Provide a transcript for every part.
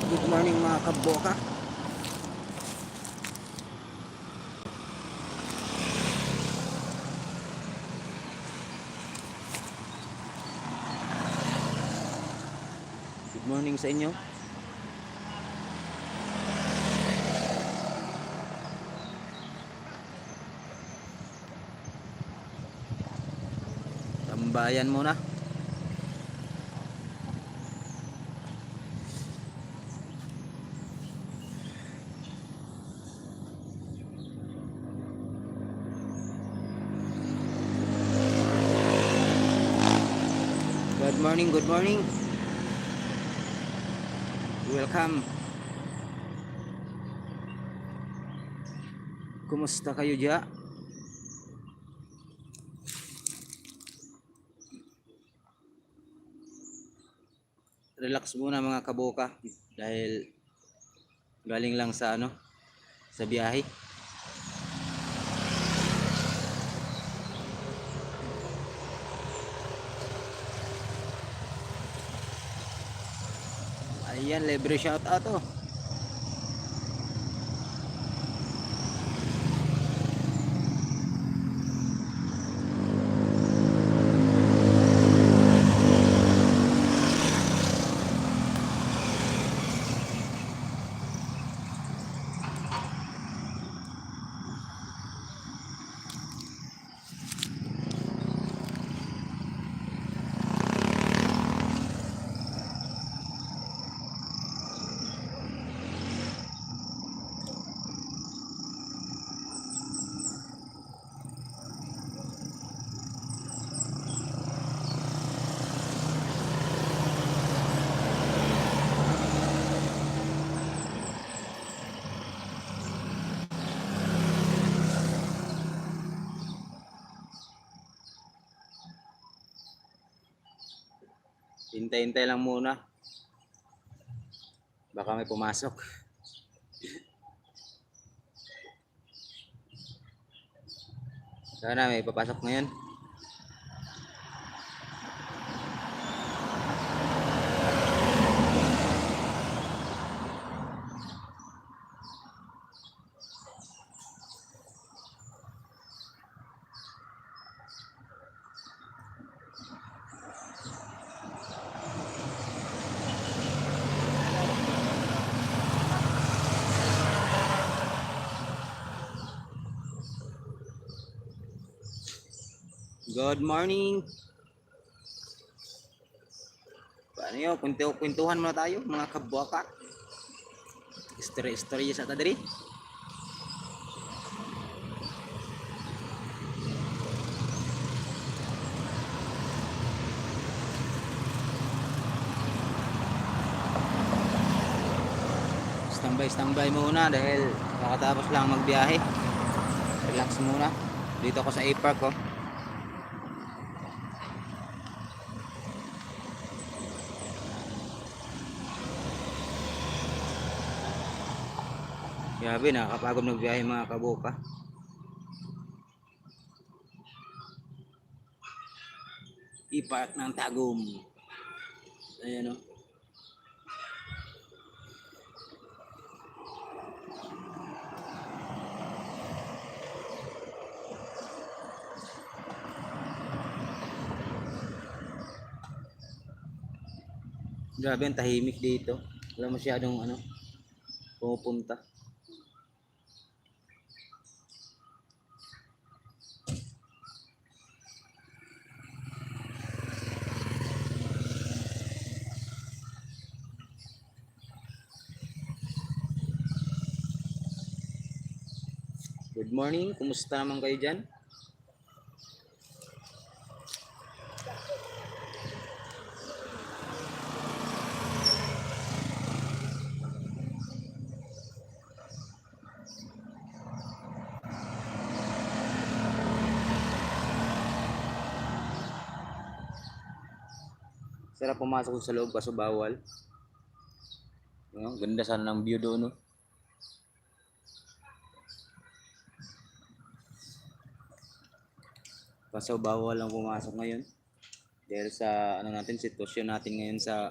Good morning mga kaboka. Good morning sa inyo. Tambayan muna. Good morning, good morning. Welcome. Kumusta kayo dyan? Relax muna mga kaboka dahil galing lang sa sa biyahe. Ayan, libre shout out oh. Hintay-hintay lang muna. Baka may pumasok. Sana may papasok ngayon. Good morning. Paano yun? Kwentuhan muna tayo mga kaboka. Istorya sa tadiri. Standby muna dahil nakatapos lang magbiyahe. Relax muna. Dito ako sa A-Park oh. Grabe, nakakapagod magbiyahe mga kaboka. E-Park ng Tagum. Ayan oh. Grabe ang tahimik dito. Wala masyadong pumupunta. Good morning, kumusta naman kayo dyan? Sarap pumasok sa loob kaso bawal. Ganda sana ng view doon no? Kaso bawal lang pumasok ngayon. Dahil sa sitwasyon natin ngayon sa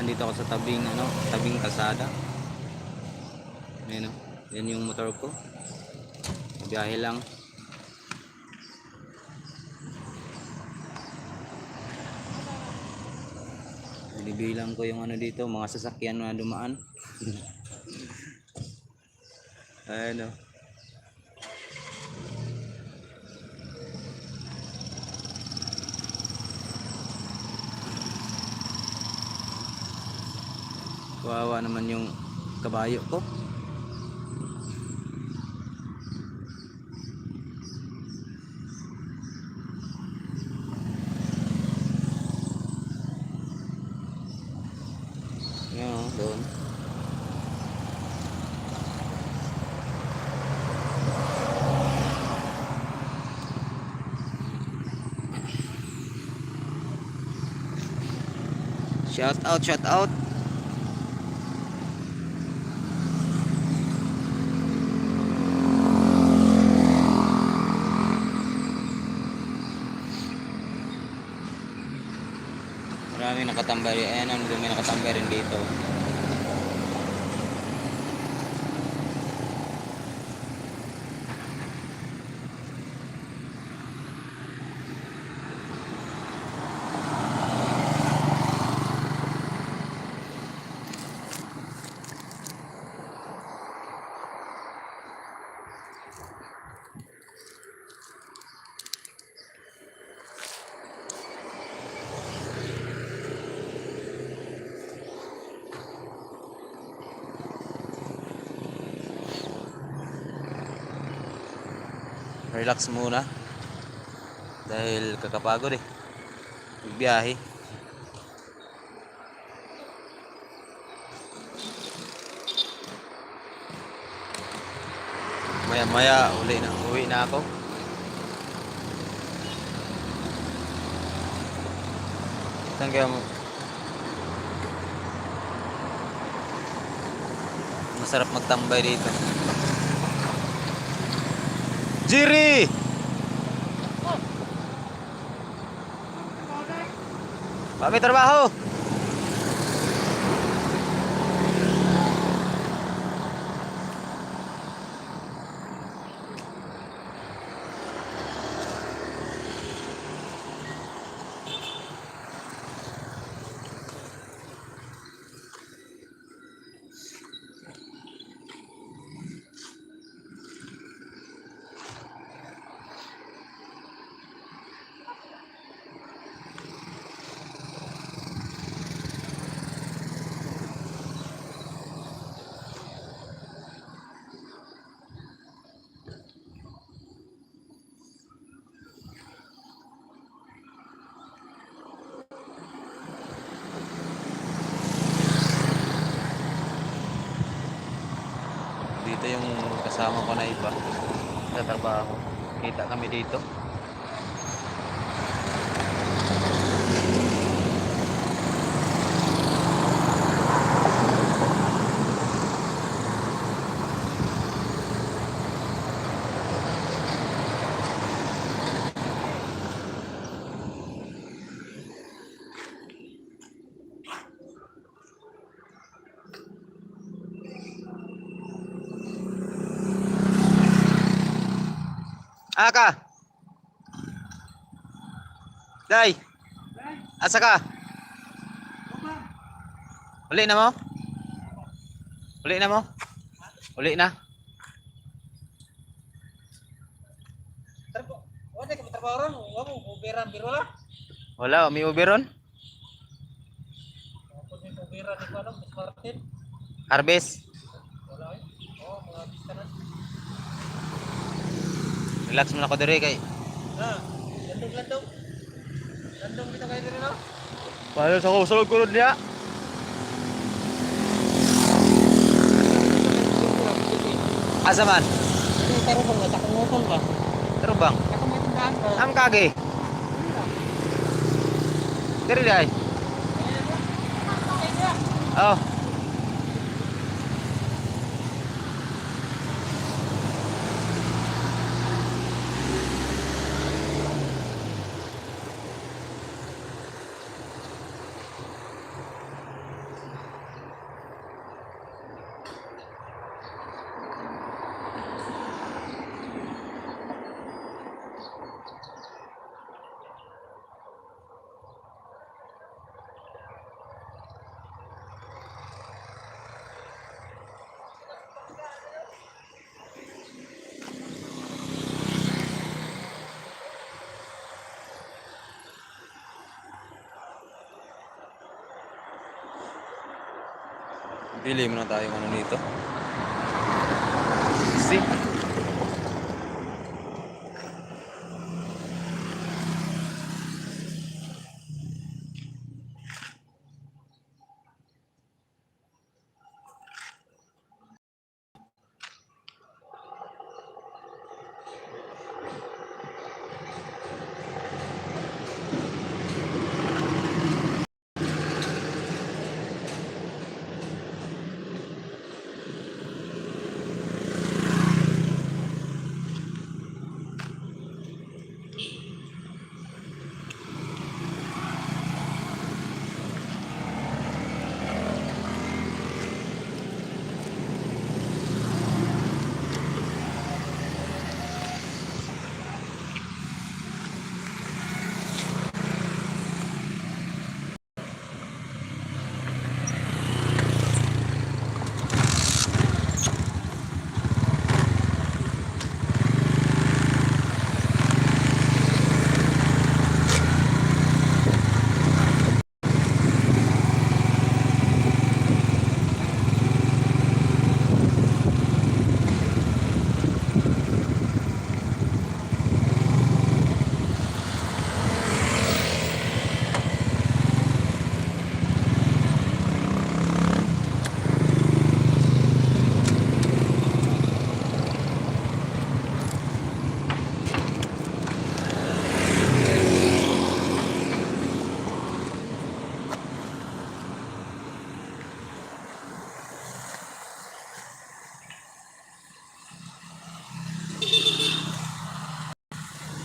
Andito ako sa tabing kalsada. Ayan o. Yan yung motor ko. Biyahe lang. Binibilang ko yung dito, mga sasakyan na dumaan. Ayan o. Kawawa naman yung kabayo ko. Yan o, doon. Shout out, shout out. Marami nakatambay. Ayan ang dumi nakatambay rin dito. Relax muna dahil kakapagod magbiyahe. Maya maya uwi na ako. Hanggang masarap magtambay dito. Jiri! May trabaho! Dito yung kasama ko na iba sa trabaho. Kita kami dito. Aka. Day. Asa ka? Uli na mo? Uli na mo? Uli na? Wala ka trabaho ron, wala mo uberan biro la. Wala, may uberon? Kung may uberan ni ano, Miss Martin. Harvest. Wala eh. Oh, mga pista na. Relax muna ako diri kay. Landong. Landong kita kayo diri no. Paano sa kusulog ko niya? Asa man? Ini taruh bang, tak ngotong ba? Pero bang? Ako may tindahan ba? Am kage. Diri day. Oh. Pili muna tayong ano nito. See?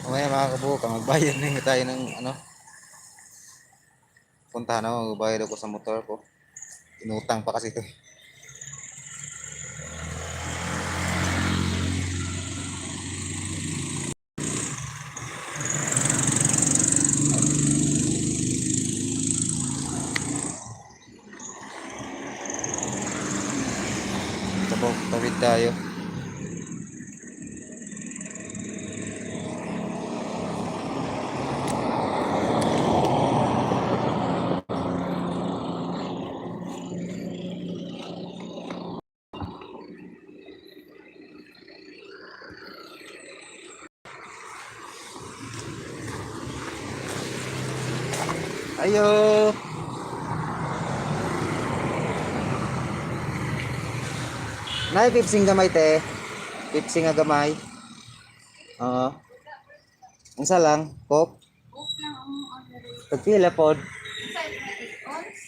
Mamaya mga kabuka, magbayad na tayo ng ano. Puntahan ako, magbayad ako sa motor ko. Inutang pa kasi ito. Tawid tayo. Ayo. Nay, pipsing gamay te. Pipsing nga gamay. Oo. Unsa lang? Coke? Coke lang ang order. Pagpila pod. Sa 8 ons.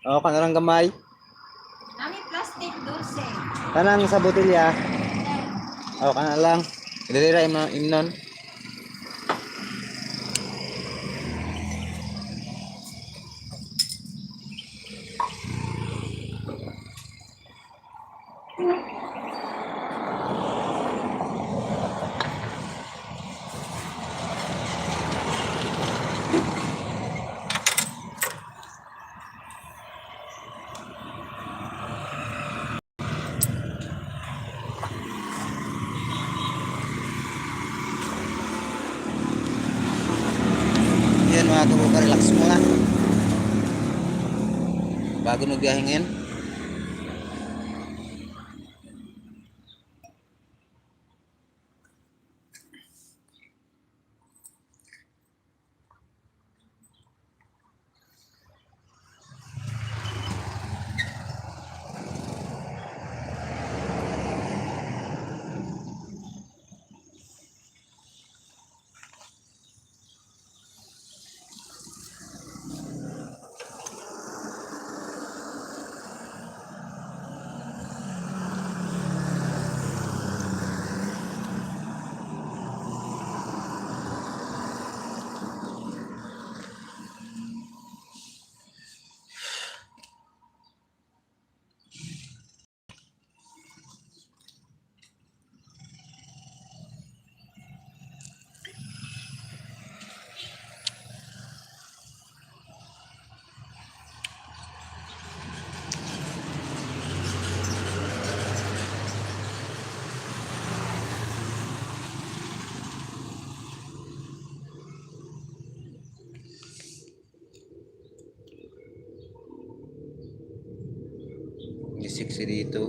Oo, kanang gamay. Nami plastic 12. Kanang sa botelya. Oo, kana lang. Dili imnon. Yan mga kabuka, relax muna. Bago magbiyahe ngayon. sexy dito.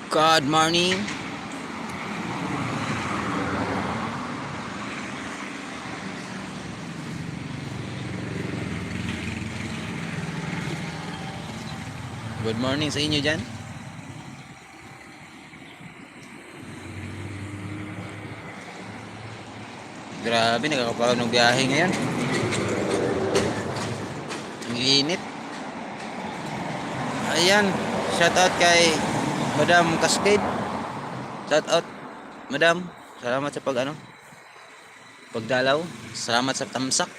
Good morning. Good morning sa inyo dyan. Grabe, nakakapagod ng biyahe ngayon. Ang init. Ayan, shout out kay Madam Cascade. Shout out, Madam. Salamat sa pagdalaw. Salamat sa tamsak.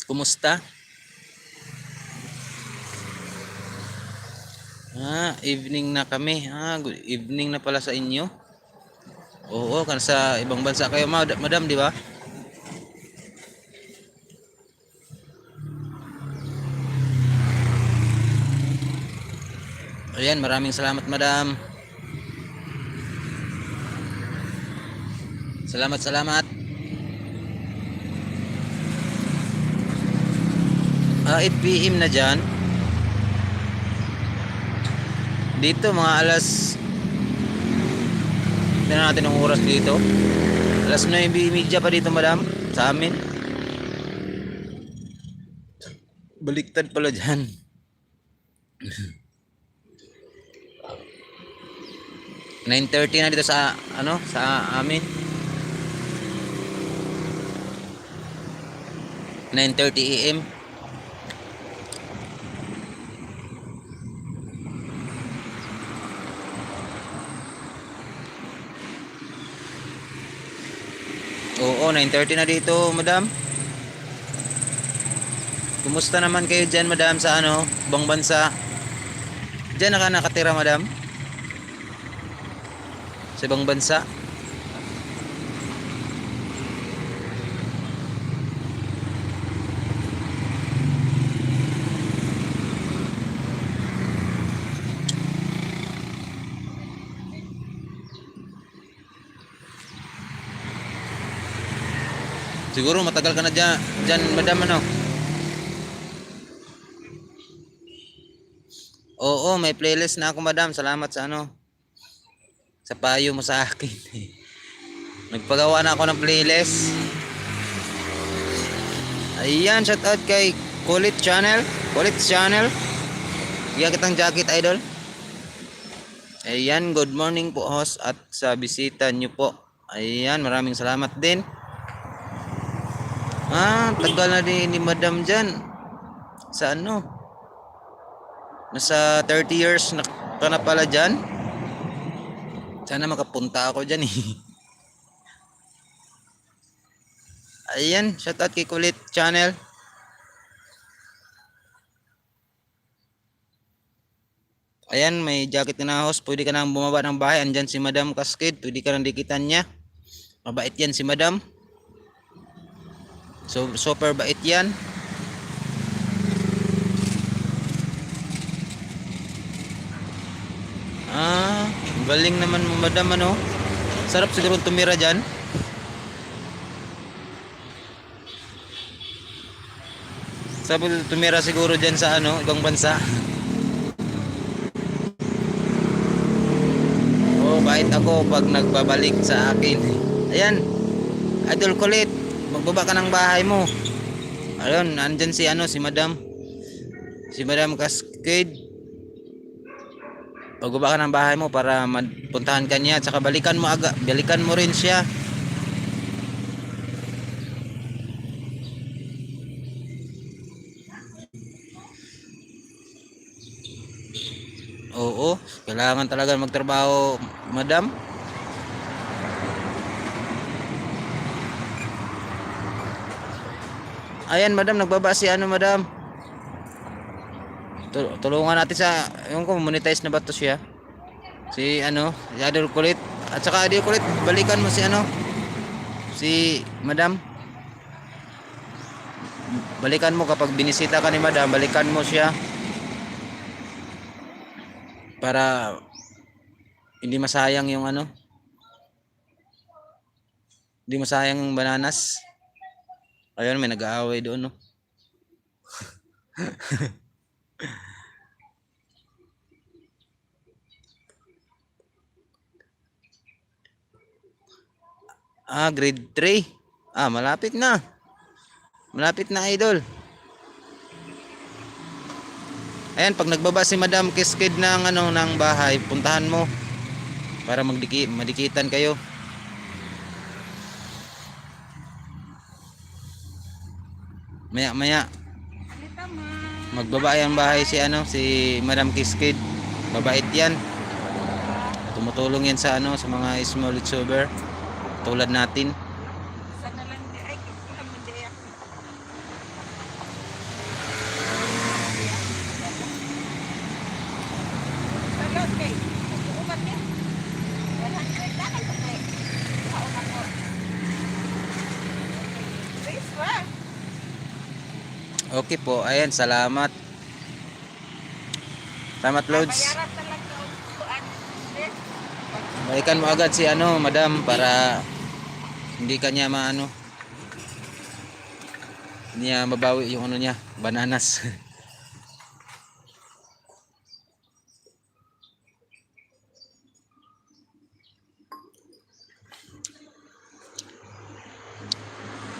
Kumusta? Evening na kami. Good evening na pala sa inyo. Oo, kan sa ibang bansa kayo, Madam, di ba? Ayan, maraming salamat, Madam. Salamat. 8 PM na dyan. Dito mga alas, tingnan natin ang oras dito. Alas 9:30 pa dito, Madam, sa amin. Baliktad pala dyan. (9:30) na dito sa amin. 9:30 AM. Oo, 9:30 na dito, Madam. Kumusta naman kayo dyan, Madam, sa ibang bansa? Diyan nakatira, Madam? Sa ibang bansa? Siguro matagal ka na dyan, Madam, Oo, may playlist na ako, Madam. Salamat sa sa payo mo sa akin. Nagpagawa na ako ng playlist. Ayan, shout out kay Kulit Channel. Bigyan kitang jacket, idol. Ayan, good morning po, host, at sa bisita nyo po. Ayan, maraming salamat din. Tagal na din ni Madam dyan. Sa ano? Nasa 30 years na ka na pala dyan. Sana makapunta ako dyan eh. Ayan, shoutout kay Kulit Channel. Ayan, may jacket ka na host. Pwede ka nang bumaba ng bahay. Andyan si Madam Cascade. Pwede ka nang dikitan niya. Mabait yan si Madam. So, super bait yan. Galing naman mo Madam ano. Sarap siguro tumira dyan. Sarap tumira siguro dyan sa ano, ibang bansa. Bait ako pag nagbabalik sa akin. Ayan, Idol Kulit, magbaba ka ng bahay mo. Ayun, nandyan si ano, si Madam Cascade. Magbaba ka ng bahay mo para puntahan ka niya, at saka balikan mo rin siya. Oo, kailangan talaga magtrabaho, Madam. Ayan, Madam, nagbaba si ano, Madam. Tulungan natin sa, yung ko, monetize na ba to siya? Si ano, si Idol Kulit. At saka Idol Kulit, balikan mo si ano, si Madam. Balikan mo kapag binisita ka ni Madam, balikan mo siya. Para hindi masayang yung ano, hindi masayang yung bananas. Ayun, may nag-aaway doon, no. Grade 3. Malapit na. Malapit na, Idol. Ayan, pag nagbaba si Madam Cascade ng ano, ng bahay, puntahan mo para madikitan kayo. Maya magbaba yung bahay si ano, si Madam Cascade. Mabait yan. Tumutulong yan sa ano, sa mga small YouTuber tulad natin. Sana lang di ay kita mo di ako. Sagot kay. Umat ni. 100 na kay patay. Sa una ko. Please wa. Okay po, ayan, salamat. Salamat, Lods. Bayaran talaga ang kuan. Balikan mo agad si ano, Madam, para hindi kanya maano, hindi niya mabawi yung ano niya, bananas.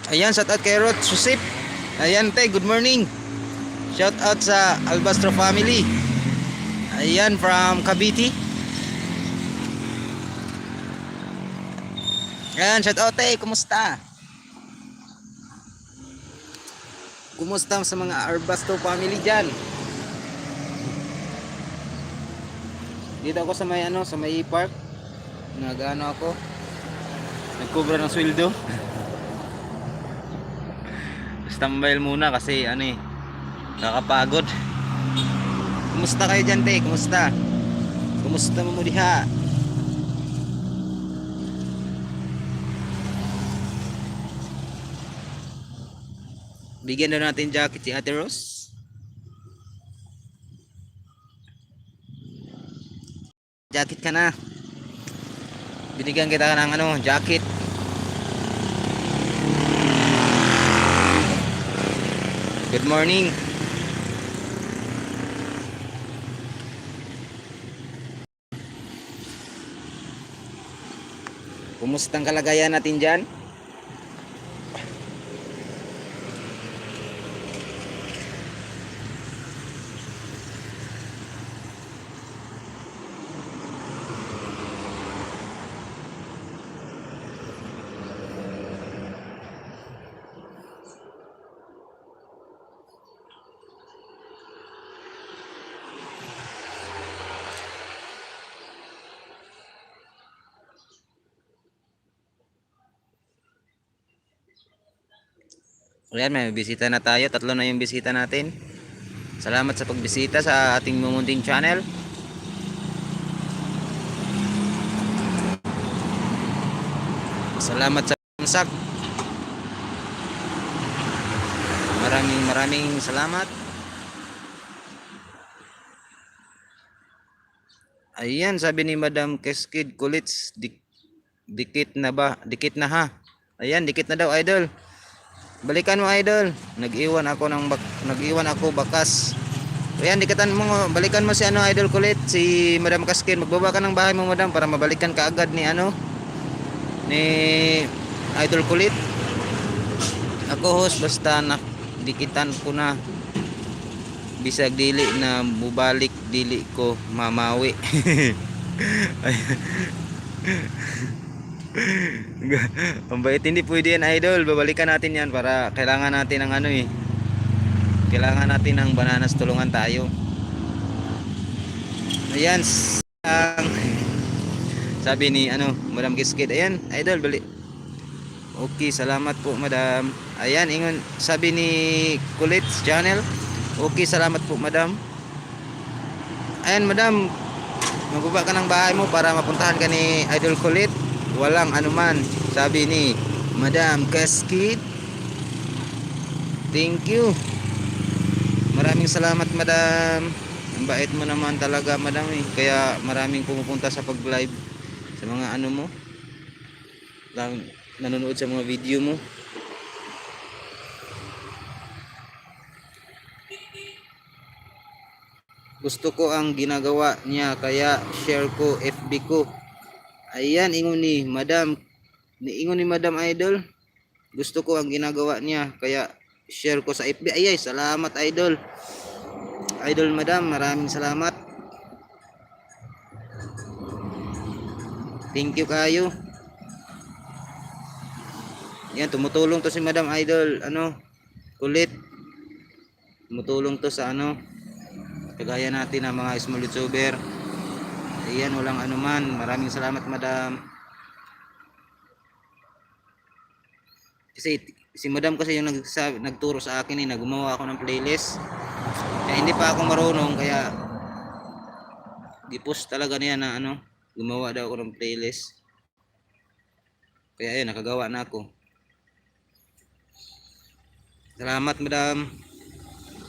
Ayan, shout out kay Ruth Susip. Ayan, te, good morning. Shout out sa Albastro family. Ayan, from Cavite. Ayan, shout out, te, kumusta? Kumusta sa mga Albastro family dyan? Dito ako sa may ano, sa may park. Nag-ano ako, nagkubra ng sweldo. Tambay muna kasi ano eh, nakapagod. Kumusta kayo dyan, te? Kumusta? Kumusta mo diha? Bigyan na natin jacket si Ate Rose. Jacket ka na. Binigyan kita ng ano, jacket. Good morning. Kumusta ang kalagayan natin dyan? Ayan, may bisita na tayo. Tatlo na yung bisita natin. Salamat sa pagbisita sa ating Mumunting channel. Salamat sa pagsak. Maraming salamat. Ayan, sabi ni Madam Keskid Kulits, dikit na ba? Dikit na ha. Ayan, dikit na daw, idol. Balikan mo, idol. Nag-iwan ako bakas. Ayan, balikan mo si ano, idol Kulit, si Madam Keskid. Magbaba ka ng bahay mo, madam, para mabalikan ka agad ni idol Kulit. Ako host, basta dikitan ko na, bisag dili na mubalik, dili ko mamawi. Ang bait, hindi pwede yan, idol. Babalikan natin yan para kailangan natin ng kailangan natin ng bananas, tulungan tayo. Ayan, sabi ni Madam Kiskid. Ayan, idol, okay, salamat po, madam. Ayan, ingon, sabi ni Kulits channel. Okay, salamat po, madam. Ayan, madam, magbaba ka ng bahay mo para mapuntahan ka ni idol Kulit. Walang anuman, sabi ni Madam Keskid. Thank you. Maraming salamat, madam. Ang bait mo naman talaga, madam, eh. Kaya maraming pumupunta sa pag-live sa mga mo, nanonood sa mga video mo. Gusto ko ang ginagawa niya, kaya share ko FB ko. Ayan, ingon ni Madam Idol. Gusto ko ang ginagawa niya, kaya share ko sa FB. Ay, salamat, idol. Idol, madam, maraming salamat. Thank you kayo. Yan, tumutulong to si Madam Idol, Kulit. Tumutulong to sa kagaya natin ng mga small YouTuber. Ayan, walang anuman. Maraming salamat, madam. Kasi si madam kasi yung nagturo sa akin, na gumawa ako ng playlist. Kaya hindi pa ako marunong, kaya gipost talaga niya na gumawa daw ako ng playlist. Kaya ayun, nakagawa na ako. Salamat, madam,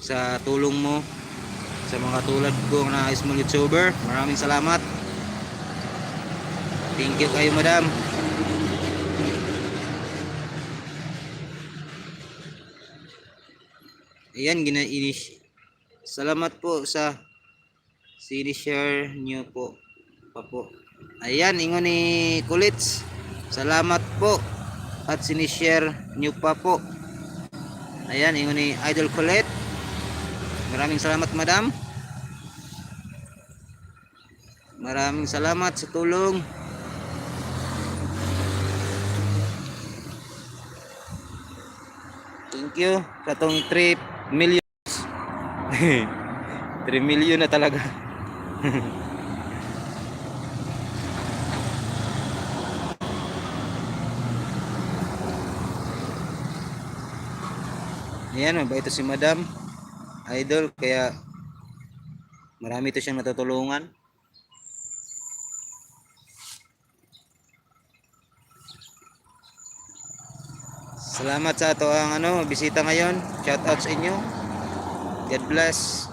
sa tulong mo sa mga tulad ko na small YouTuber. Maraming salamat. Thank you kayo, madam. Ayan, salamat po sa sinishare nyo po pa po. Ayan, ingon ni Kulits, salamat po at sinishare nyo pa po. Ayan, ingon ni Idol Kulit. Maraming salamat, madam. Maraming salamat sa tulong. Thank you sa tong 3 million. 3 million na talaga. Ayan, mabait ito si Madam Idol, kaya marami ito siyang natutulungan. Salamat sa ato ang bisita ngayon. Shout out sa inyo. God bless.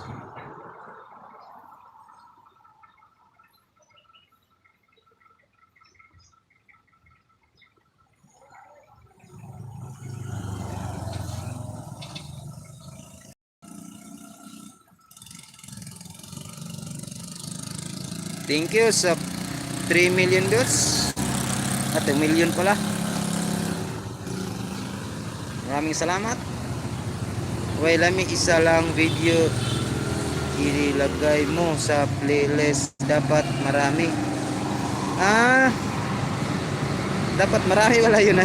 Thank you sa 3 million views. At 1 million pala. Maraming salamat. Well, isa lang video ilagay mo sa playlist. Dapat marami. Dapat marami, wala yun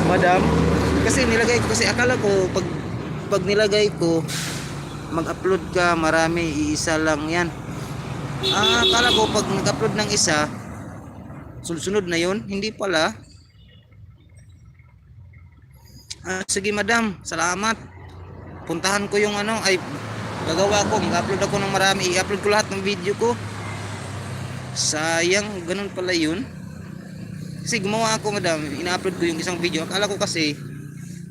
madam. Kasi nilagay ko, kasi akala ko pag nilagay ko, mag-upload ka marami, iisa lang yan. Akala ko pag nag-upload ng isa, sunod na yun. Hindi pala. Sige madam, salamat. Puntahan ko yung ano, ay gagawa ko, mag-upload ako ng marami, i-upload ko lahat ng video ko. Sayang, ganun pala yun. Kasi gumawa ako madam, ina-upload ko yung isang video. Akala ko kasi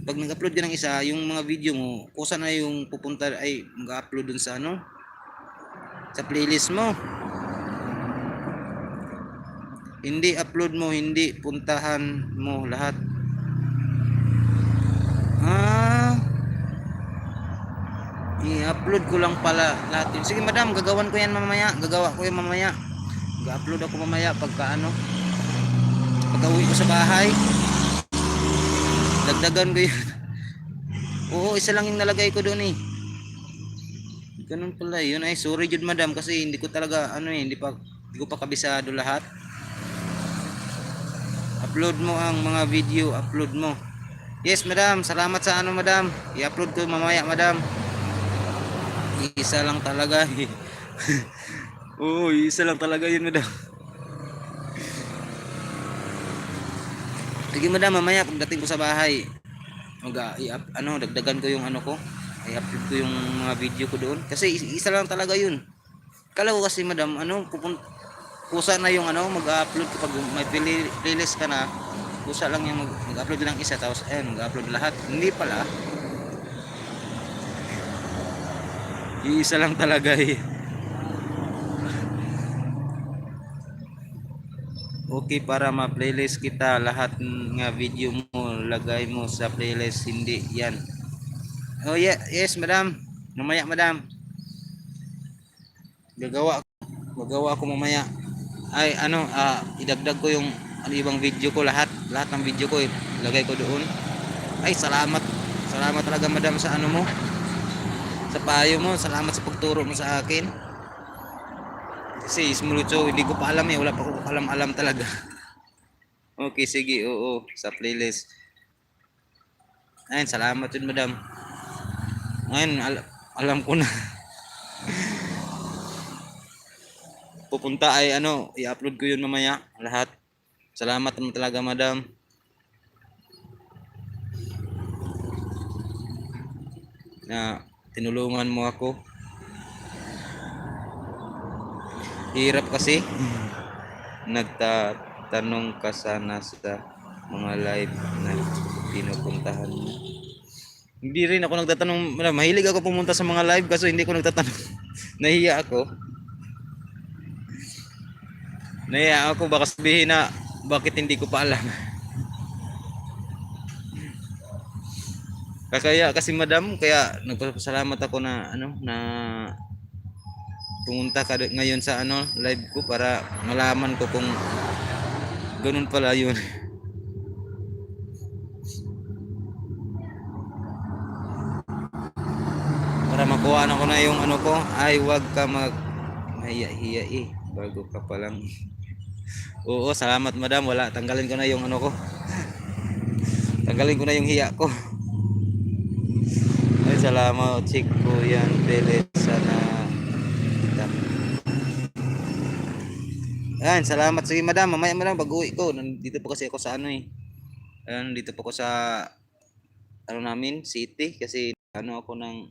pag nag-upload ka ng isa, yung mga video mo, kusa na yung pupunta ay mag-upload dun sa ano, sa playlist mo. Hindi upload mo, hindi puntahan mo lahat. Ah, i-upload ko lang pala lahat yun. Sige madam, gagawan ko yan mamaya. Gagawa ko yan mamaya. Ga-upload ako mamaya pagka ano, pagka uwi ko sa bahay. Dagdagan ko yun. Oo, isa lang yung nalagay ko doon eh. Ganun pala yun. Ay, sorry jud madam kasi hindi ko talaga ano eh, hindi ko pa kabisado lahat. Upload mo ang mga video, upload mo. Yes madam, salamat sa ano madam. I-upload ko mamaya madam. Isa lang talaga. Oo, isa lang talaga yun madam. Sige madam, mamaya pagdating ko sa bahay, dagdagan ko yung ano ko. I-upload ko yung mga video ko doon. Kasi isa lang talaga yun. Kala ko kasi madam, kusa na yung ano, mag-upload kapag may playlist ka na. Kusa lang yung mag-upload lang isa, tapos mag-upload lahat. Hindi pala. Isa lang talaga eh. Okay, para ma-playlist kita lahat nga video mo, lagay mo sa playlist, hindi yan. Oh yeah, yes madam. Mamaya madam. Gagawa gagawa ko mamaya. Ay ano, idagdag ko yung ibang video ko, lahat ng video ko ilagay ko doon. Ay salamat. Salamat talaga madam sa ano mo. Sa payo mo, salamat sa pagturo mo sa akin. Kasi Smulucho, hindi ko pa alam eh, wala pa ko alam talaga. Okay, sige, oo, sa playlist. Ayun, salamat yun madam. Ayun, alam ko na. Pupunta ay ano, i-upload ko yun mamaya, lahat. Salamat naman talaga madam. Na tinulungan mo ako. Hirap kasi. Nagtatanong ka sana sa mga live na pinupuntahan mo. Hindi rin ako nagtatanong, mahilig ako pumunta sa mga live kasi hindi ko nagtatanong. Nahiya ako. Baka sabihin na bakit hindi ko pa alam. Kaya kasi madam, kaya nagpapasalamat ako na ano na pumunta ka ngayon sa ano live ko para malaman ko kung ganun pala yun. Para makuha ko na yung ano ko, ay wag ka mahiya-hiya eh bago ka pa lang. Oo, salamat madam, tanggalin ko na yung ano ko. Tanggalin ko na yung hiya ko. Ay salamat, check ko yan, Pelet sana. Ayan, salamat. Sige madam, mamaya madam pag-uwi ko. Nandito po kasi ako sa ano eh. Nandito po ako sa ano namin, city kasi ano ako ng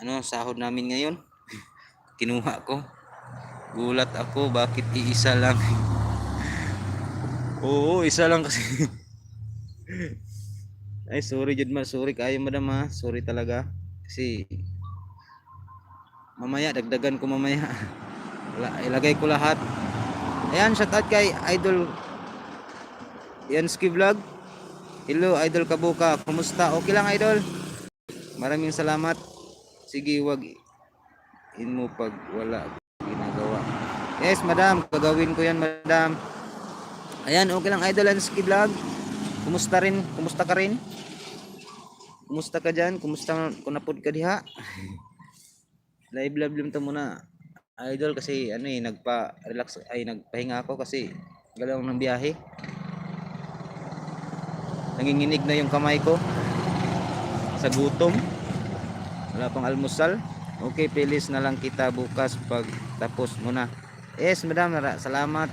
ano sahod namin ngayon. Kinuha ko. Gulat ako bakit iisa lang. Oo, isa lang kasi. Ay sorry jud ma, sorry kayo madam ha. Sorry talaga. Kasi mamaya dagdagan ko mamaya. Ilagay ko lahat. Ayan, shout out kay Idol Yansky Vlog. Hello Idol Kabuka, kumusta? Okay lang Idol. Maraming salamat. Sige, wag in mo pag wala ginagawa. Yes madam, gagawin ko yan madam. Ayan, okay lang Idol Yansky Vlog. Kumusta ka rin? Kumusta ka dyan? Kumusta kunapod ka diha? Live lang to muna Idol kasi ano eh, nagpahinga ako kasi galaw ng biyahe. Nanginginig na yung kamay ko sa gutom. Wala pang almusal. Okay, playlist na lang kita bukas pag tapos muna. Yes madam, salamat.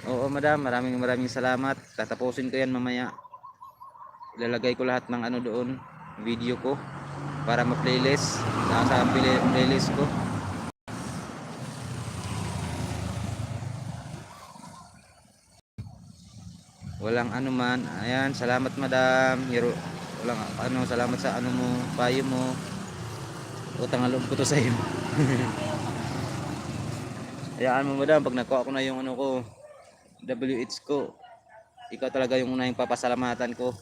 Oo madam, maraming salamat. Tatapusin ko yan mamaya. Ilalagay ko lahat ng ano doon, video ko para ma-playlist sa playlist ko. Walang ano man. Ayan, salamat madam. Walang ano, salamat sa ano mo, payo mo. Utang na loob ko to sa iyo. Hayaan mo madam, pag nakuha ko na yung ano ko, WH ko, ikaw talaga yung unang papasalamatan ko.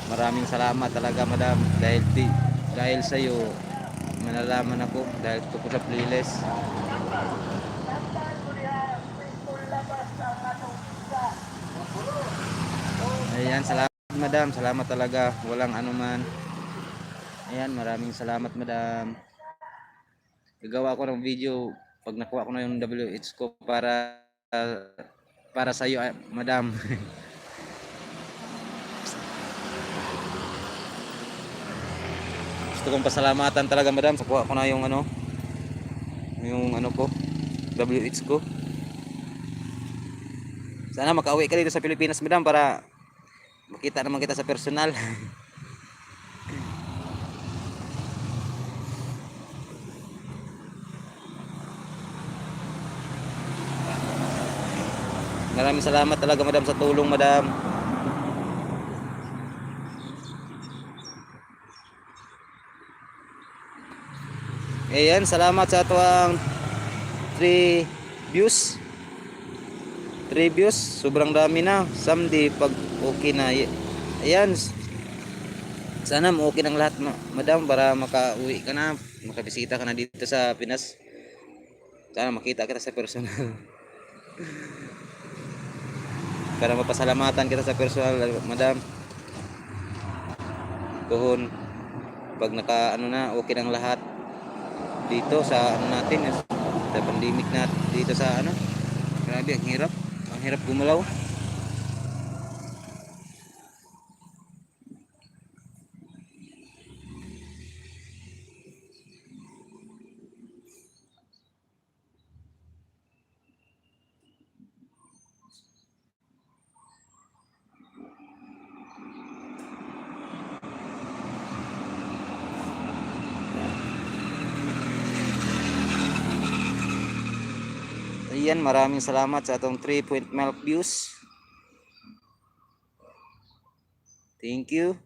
Maraming salamat talaga madam, dahil sa iyo malalaman ako, dahil ito ko sa playlist. Ayan, salamat madam, salamat talaga, walang anuman. Ayan, maraming salamat madam. Gagawa ko ng video pag nakuha ko na yung WH ko para sa iyo madam. Gusto kong pasalamatan talaga madam, sa kuha ko na yung ano ko, WH ko. Sana makauwi ka dito sa Pilipinas madam para makita naman kita sa personal. Maraming salamat talaga madam sa tulong madam. Ayan, salamat sa tuwang 3 views. 3 views, sobrang dami na. Someday pag okay na. Ayan. Sana okay ng lahat madam para makauwi ka na, makabisita ka na dito sa Pinas. Sana makita kita sa personal. Para mapasalamatan kita sa personal madam. Tuhon pag naka ano na, okay ng lahat dito sa ano natin, sa pandemic na dito sa ano. Grabe, ang hirap gumalaw. Ayan, maraming salamat sa atong 3 milk views. Thank you.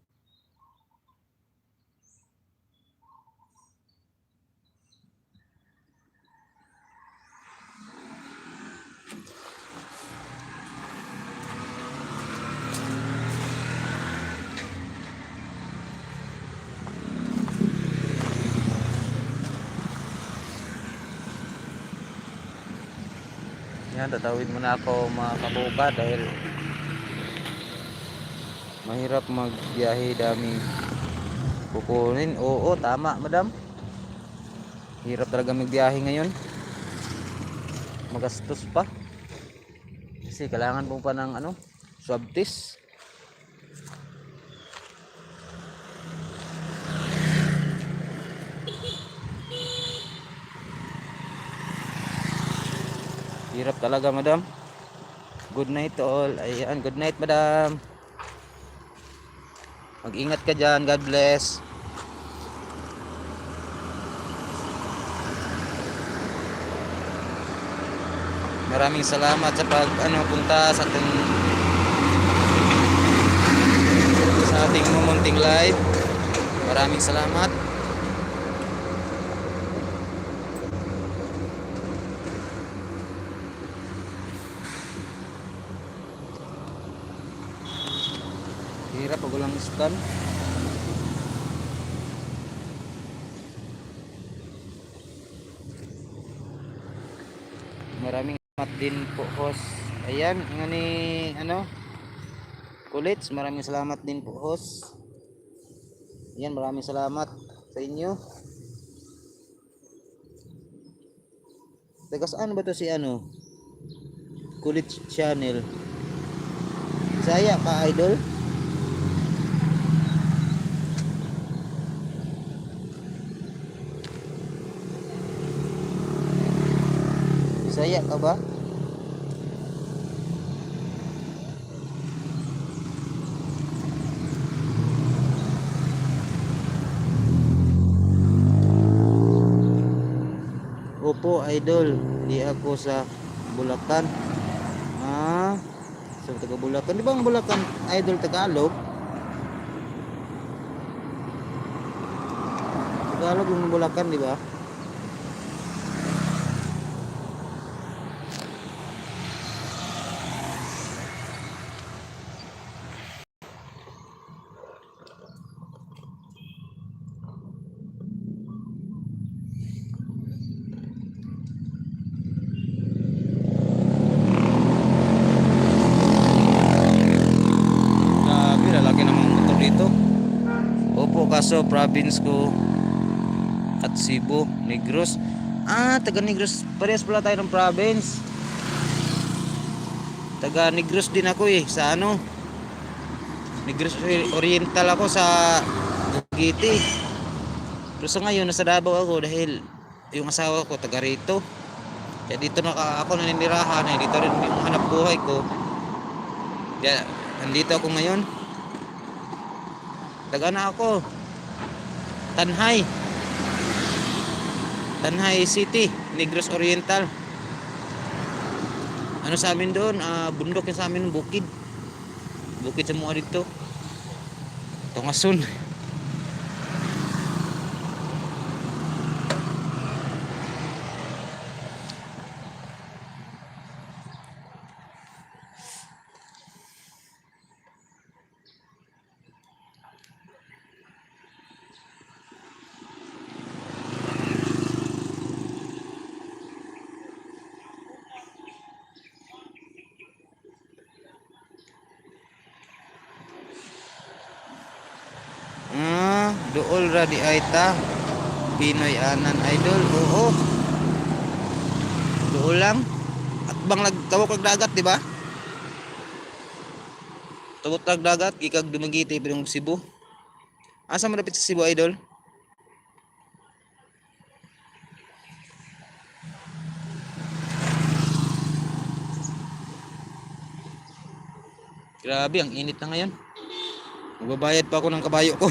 Yan, tatawid muna ako mga kabuka dahil mahirap magbiyahe, daming kukunin. Oo, tama madam, hirap talaga magbiyahe ngayon, magastos pa kasi kailangan mo pa ng ano, swab test. Hirap talaga madam. Good night to all. Ayan, good night madam, mag-ingat ka dyan, God bless. Maraming salamat sa punta sa ating mumunting live. Maraming salamat. Hirap pag walang scan. Maraming salamat din po host. Ayan, nga ni Kulits, maraming salamat din po host. Ayan, maraming salamat sa inyo. Taga saan ba to si Kulits channel? Saya ka idol. Saya ka ba? po idol, di ako sa Bulacan. Ah, sa taga Bulacan. Di ba ang Bulacan idol Tagalog? Tagalog yung Bulacan, di ba? Grabe, lalaki namang motor dito. Opo, kaso province ko at Cebu, Negros. Ah, taga Negros. Parehas pala tayo ng province. Taga Negros din ako eh, sa ano? Negros Oriental ako sa Duguiti. Pero sa ngayon, nasa Davao ako dahil yung asawa ko taga rito. Kaya dito na ako naninirahan eh. Dito rin yung hanap buhay ko. Kaya nandito ako ngayon. Taga na ako. Tanhay. Tanhay City, Negros Oriental. Ano sa amin doon? Bundok yung sa amin, bukid. Bukid sa mga dito. Tungason. Dool ra di aita. Pinoy anan idol. Oo. Dool lang. At bang nagtawok kag dagat, di ba? Tawok kag dagat gikag Dumaguete pirong Cebu. Asa man dapit sa Cebu idol? Grabe, ang init na ngayon. Magbabayad pa ako ng kabayo ko.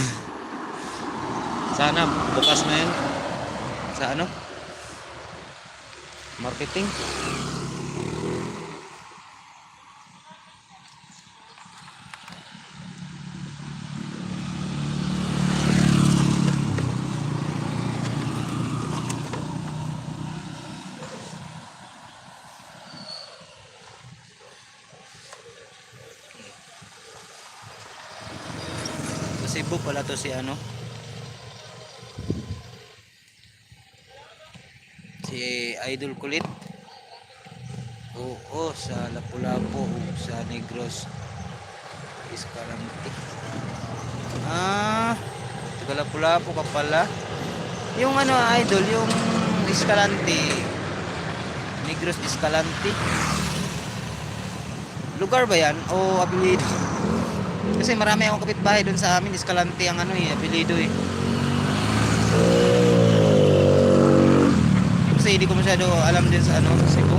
Sana bukas na yun. Sa ano? Marketing. Sa Cebu pala to si ano? Si Idol Kulit. Oo, sa Lapu-Lapu o sa Negros Escalante. Taga Lapu-Lapu ka pala. Yung ano idol, yung Escalante, Negros Escalante. Lugar ba yan o apelyido? Kasi marami akong kapitbahay doon sa amin, Escalante ang ano eh, apelyido eh. Kasi hindi ko masyado alam din sa ano, Cebu.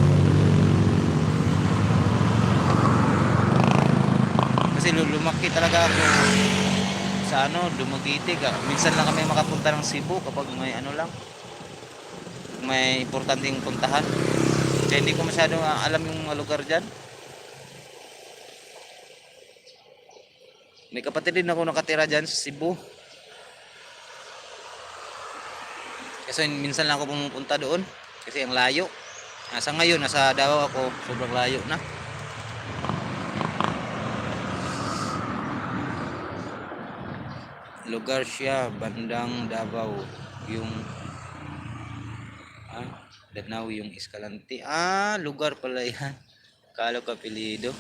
Kasi lumaki talaga ako sa ano, Dumaguete ka. Minsan lang kami makapunta ng Cebu kapag may ano lang, may importanteng puntahan. Kaya hindi ko masyado alam yung mga lugar dyan. May kapatid din ako nakatira dyan sa Cebu. Kasi minsan lang ako pumupunta doon kasi ang layo. Sa ngayon nasa Davao ako, sobrang layo na. Lugar siya bandang Davao, yung Danau yung Escalante. Lugar pala yan. Kalo ka apelyido.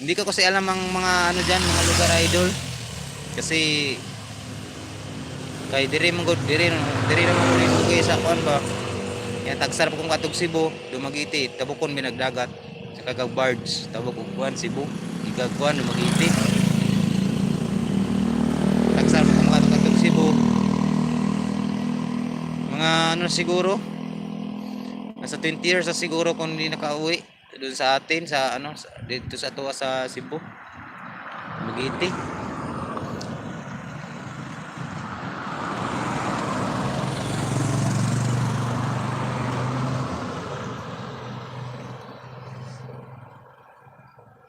Hindi ko kasi alam ang mga ano diyan, mga lugar idol. Kasi kay dire mo naman ko kay sa kuan ba. Yan tagsarap kong katog Cebu, Dumaguete, tabukon binagdagat sa kagag barge, tabok og kuan Cebu, igagkuan Dumaguete. Tagsarap kong katog Cebu. Mga ano siguro nasa 20 years sa siguro kung hindi nakauwi doon sa atin sa ano dito sa tuwa sa Cebu, Dumaguete.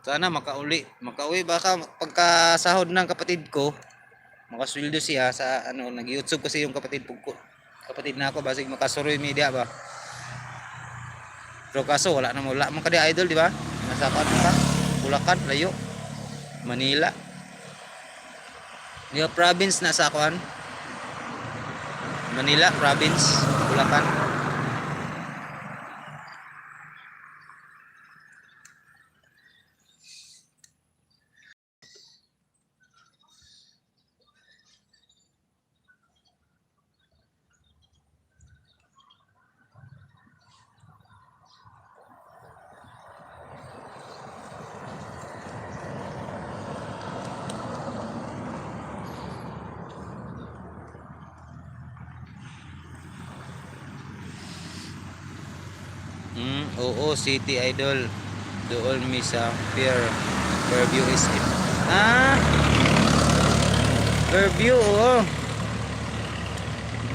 Sana makauwi baka pagkasahod ng kapatid ko, makasweldo siya sa ano, nag-YouTube kasi yung kapatid na ako basig makasuroy media ba. Pero kaso wala man kadi idol, di ba? Nasa kan ka, Bulacan, layo. Manila. Yung province nasa kuan. Manila province, Bulacan. Oo, City Idol. Doon mi sa Fairview SM. Fairview, oo.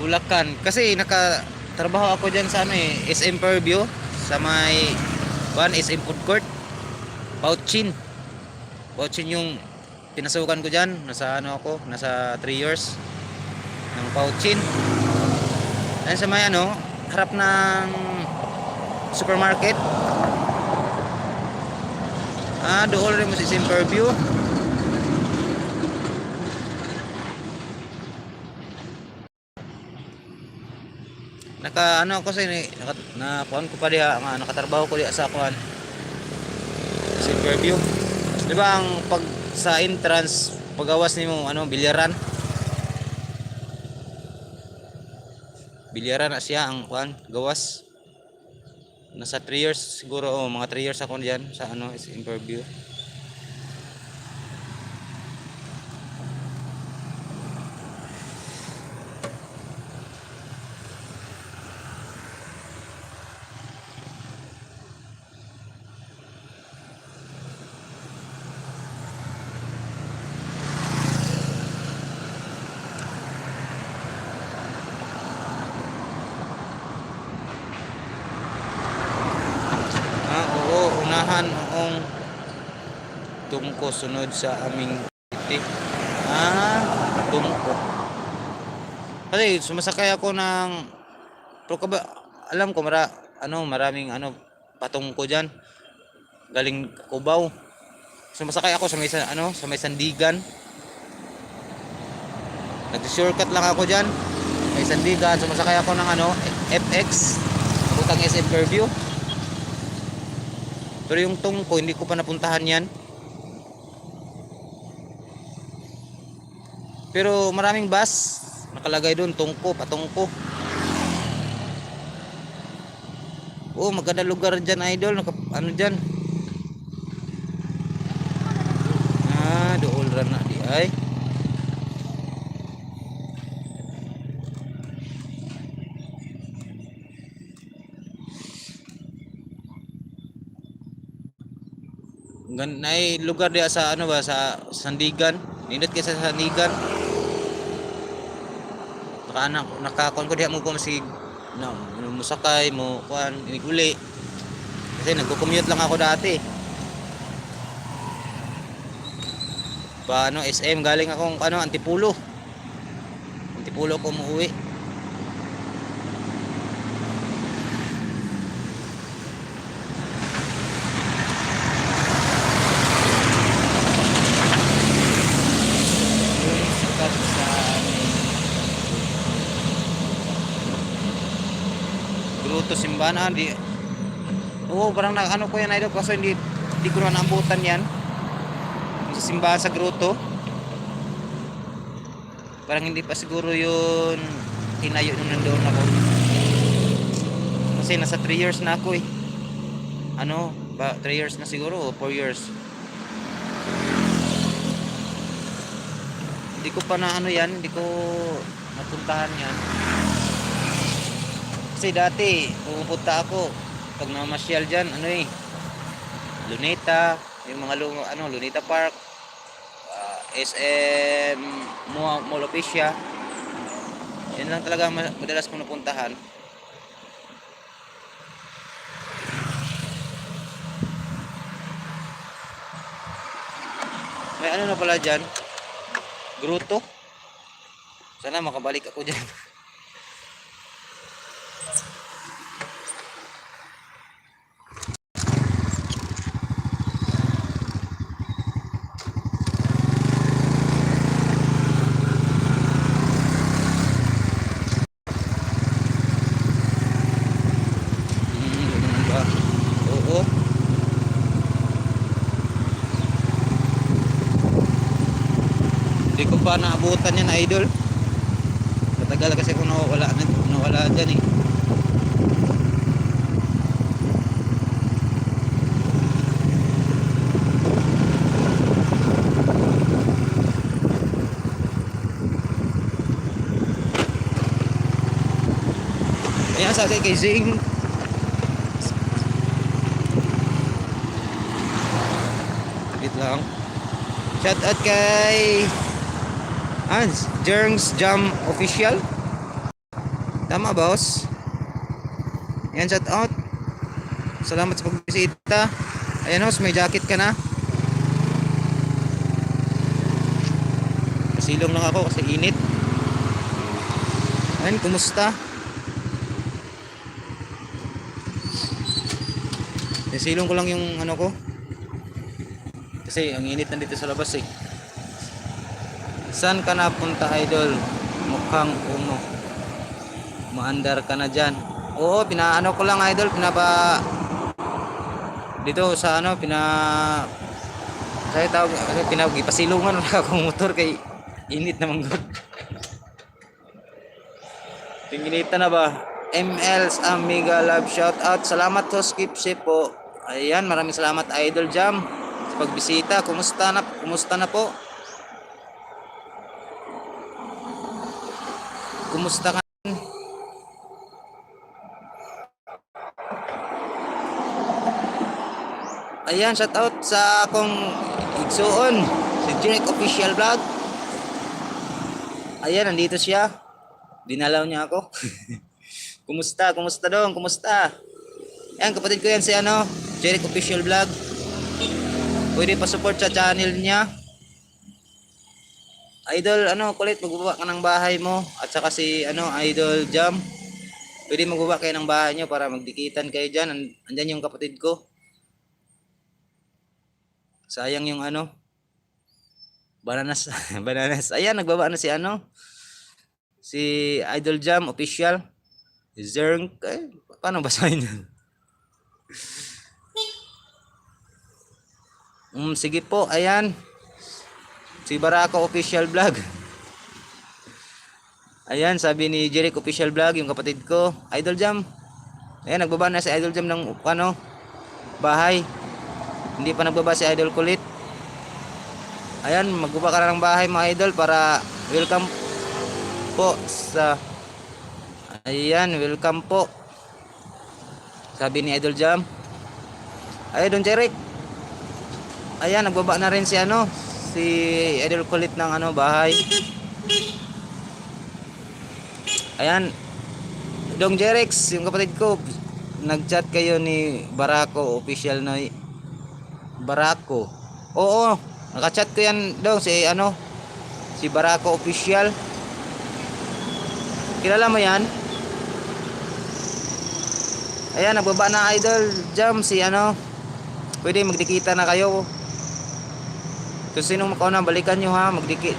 Bulacan. Kasi nakatrabaho ako diyan sa ano SM Fairview sa may SM Food Court. Pouchin. Pouchin yung pinasukan ko diyan. Nasa 3 years ng Pouchin. Ayun sa may harap ng supermarket. Doon rin mo sa SM Fairview. Ako sa nakuan ko pa diha nga nakatrabaho ko diha sa kuan SM Fairview. Di ba ang pag sa entrance pagawas nimo bilyaran. Bilyaran na siya ang kuan gawas. Nasa 3 years siguro, mga 3 years ako diyan sa SM Fairview. Unahan noong tungko sunod sa aming city. Tungko. Kasi sumasakay ako ng alam ko maraming patungko diyan. Galing Cubao. Sumasakay ako sa may Sandigan. Nag-shortcut lang ako diyan. May Sandigan, sumasakay ako ng FX. Butang SM Fairview. Pero yung tungko, hindi ko pa napuntahan yan. Pero maraming bus. Nakalagay doon, tungko, patungko. Maganda lugar dyan, idol. Dyan. Dool ra na di ay. Ay lugar dia sa sa Sandigan. Nindot kay sa Sandigan. Nakakon ko diha mo ko masig musakay mo kuan iniguli. Kasi nagko-commute lang ako dati. SM galing akong Antipulo. Antipulo ko umuwi. Gruto Simbana di. Parang ko yan idol kasi hindi ko na naambutan yan. Sa simbahan sa Gruto. Parang hindi pa siguro yun tinayo nung nandoon ako. Kasi nasa 3 years na ako 3 years na siguro o 4 years. Hindi ko pa hindi ko napuntahan yan. Kasi dati pumupunta ako pag namasyal diyan Luneta, yung mga Luneta Park, SM Mall of Asia. Yan lang talaga madalas kong napuntahan. May ano na pala dyan. Gruto. Sana makabalik ako dyan. Ganun ba? Oo. Hindi ko pa naabutan yan, idol. Matagal kasi kung nawala dyan eh. Ayan, sa kay Zing. Wait lang. Shout out kay Hans Jerns Jam Official. Tama, boss? Ayan, shout out. Salamat sa pagbisita. Ayan, host, may jacket ka na. Kasilong lang ako kasi init. Ayan, kumusta? Kasilong ko lang yung ano ko. Kasi ang init nandito sa labas eh. Saan ka na punta, idol? Mukhang maandar ka na dyan. Oo, pinaano ko lang, idol. Dito sa ano, Saya tawag, pinagipasilungan na akong motor kay init naman good. Tinginitan na ba? ML's Amiga Love shout out. Salamat to Skip Ship po. Ayan, maraming salamat Idol Jam sa pagbisita. Kumusta na po? Kumusta ka? Ayan, shout out sa akong igsuon, si Jake Official Vlog. Ayan, nandito siya. Dinalaw niya ako. Kumusta? Kumusta dong? Kumusta? Ayan, kapatid ko yan si Jeric Official Vlog. Pwede pa support sa channel niya. Idol, kulit, magbaba ka ng bahay mo. At saka si, Idol Jam. Pwede magbaba kayo ng bahay nyo para magdikitan kayo dyan. Andyan yung kapatid ko. Sayang yung bananas. Bananas. Ayan, nagbaba na si Idol Jam Official. Zerng. Paano basahin yan? Sige po, ayan. Si Barako Official Vlog. Ayan, sabi ni Jeric Official Vlog, yung kapatid ko. Idol Jam. Ayan, nagbaba na si Idol Jam ng bahay. Hindi pa nagbaba si Idol Kulit. Ayan, magbaba ka na ng bahay mga idol para welcome po sa... Ayan, welcome po. Sabi ni Idol Jam. Ayan, Don Jeric. Ayan, nagbaba na rin si Idol Kulit ng bahay. Ayan, Dong Jerix, yung kapatid ko, nagchat kayo ni Barako Official na Barako. Oo, nakachat ko yan Dong si Barako Official. Kilala mo yan? Ayan, nagbaba na Idol Jam si pwede magdikita na kayo. Kung sinong makauna, balikan nyo ha, magdikit,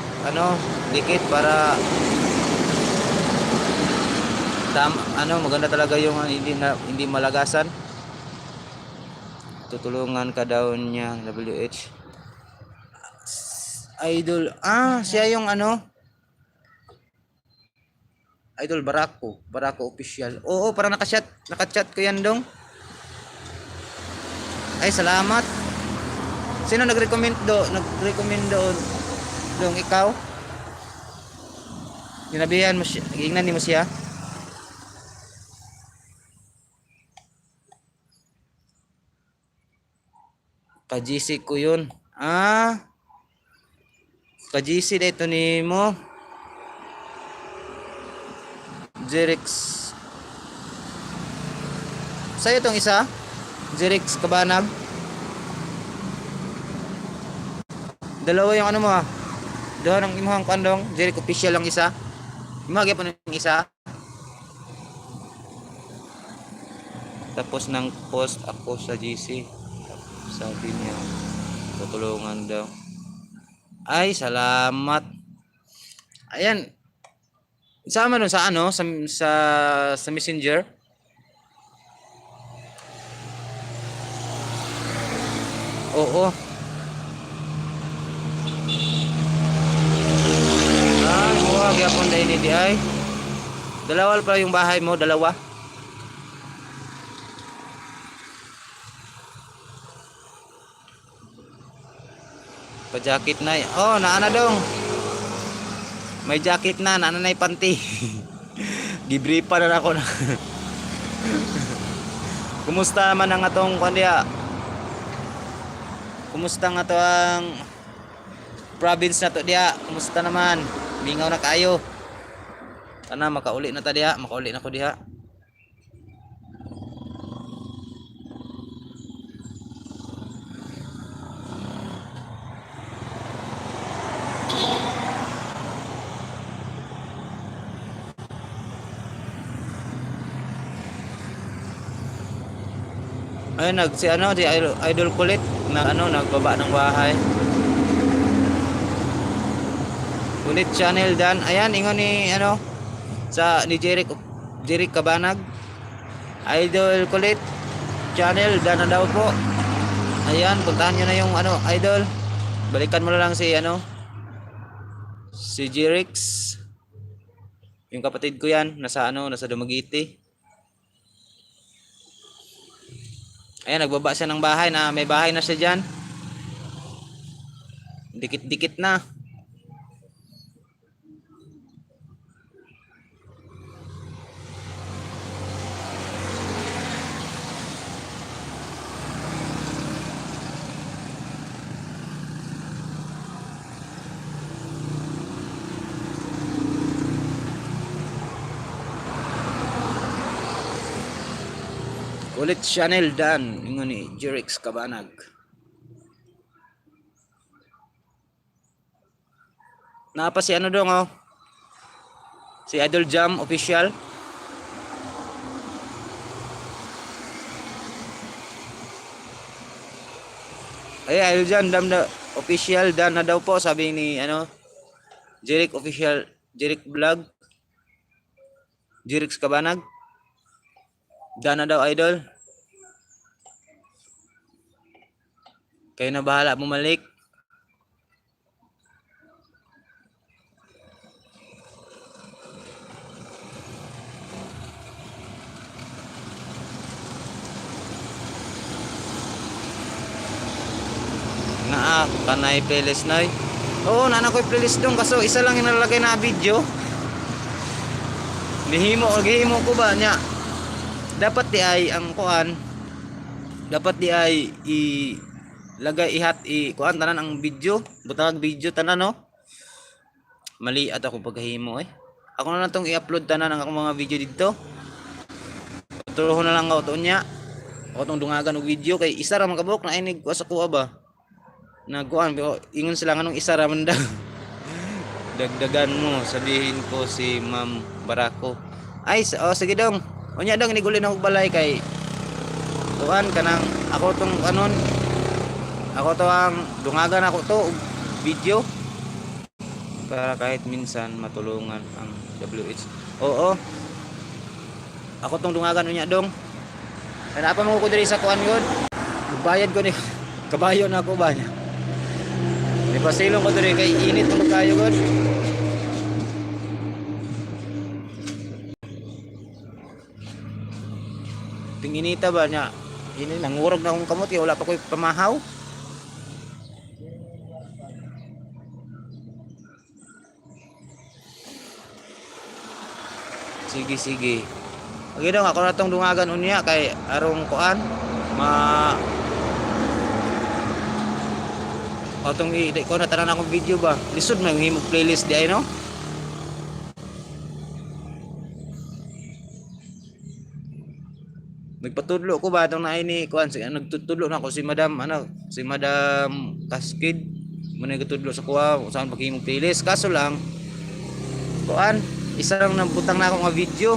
dikit para maganda talaga yung hindi malagasan. Tutulungan ka daw niya WH. Idol, siya yung Idol Barako Official. Oo, para nakachat ko yan Dong. Ay, salamat. Sino nag-recommend doon? Dong, ikaw? Ginabihan mo siya, giingnan mo siya. Ka-GC ko yun. Ka-GC dito ni mo. Jerix. Sa'yo itong isa? Jerix Kabanag. Dalawa yung ano mo ah. Doon ang imuhang kandong, Jeric official lang isa. Imagay pa ng isa. Tapos nang post ako sa GC. Sabi niya, tutulungan daw. Ay, salamat. Ayan. Sama nun sa ano, sa Messenger. Oo. Ah, huwag yapon dahil ni di ay. Dalawa pa yung bahay mo, dalawa. Pa-jacket na. Oh, naana dong. May jacket na, naana na panty. Gibripa na ako na. Kumusta man ang atong kandiya? Kumusta nga to ang province na to diya? Kumusta naman? Mingaw na kayo. Sana makauli na ta diha, makauli na ko diha. Ayun si ano si Idol Kulit na ano nagbaba ng bahay. Kulit channel dan. Ayan ingon ni ano sa ni Jeric Cabanag. Idol Kulit channel dan na daw po. Ayan, puntahan niyo na yung ano Idol. Balikan mo na lang si ano si Jeric. Yung kapatid ko yan nasa ano nasa Dumaguete. Ayan, nagbaba siya ng bahay na may bahay na siya dyan. Dikit-dikit na. Ulit channel dan ingon ni Jeric Cabanag. Napa si ano dong oh. Si Idol Jam official. Ay Idol Jam official dan na daw po sabi ni ano Jeric official Jeric vlog. Jeric Cabanag. Dan na daw Idol. Kayo na bahala bumalik. Naa kanay playlist na. Oo, nana ko playlist dong kaso isa lang yung nalalagay na video. Gihimo ko ba nya? Dapat di ay ang kuan. Dapat di ay lagay kuan tanan ang video, butang video tanan no. Mali at ako paghimo eh. Ako na lang tong i-upload tanan ang akong mga video dito. Turuhon na lang ako to nya. Ako tong dungagan og video kay isa ra man kabuk na inig ko sa kuha ba. Nagkuan ingon sila nganong isa ra man daw. Dagdagan mo sabihin ko si Ma'am Barako. Ay sige dong. Unya dong iniguli na og balay kay tuan kanang ako tong kanon. Ako to ang dungagan ako to video para kahit minsan matulungan ang WH. Oo. Ako tong dungagan unya dong. Ana pa mo ko diri sa kuan god. Bayad ko ni kabayo na ako ba niya. Di pa silong ko diri kay init mo kayo god. Tinginita ba niya? Ini nangurog na akong kamot kaya wala pa ko'y pamahaw. Sige. Okay dong, ako na tong dungagan unya kay arong kuan atong ko na tanan akong video ba. Lisod may himog playlist di ay no. Nagpatudlo ko ba itong naay ni kuan nagtutudlo na ako si Madam Kaskid Muna gitudlo sa kuha kung saan paghimong playlist. Kaso lang kuan, isa lang nabutang na ako nga video.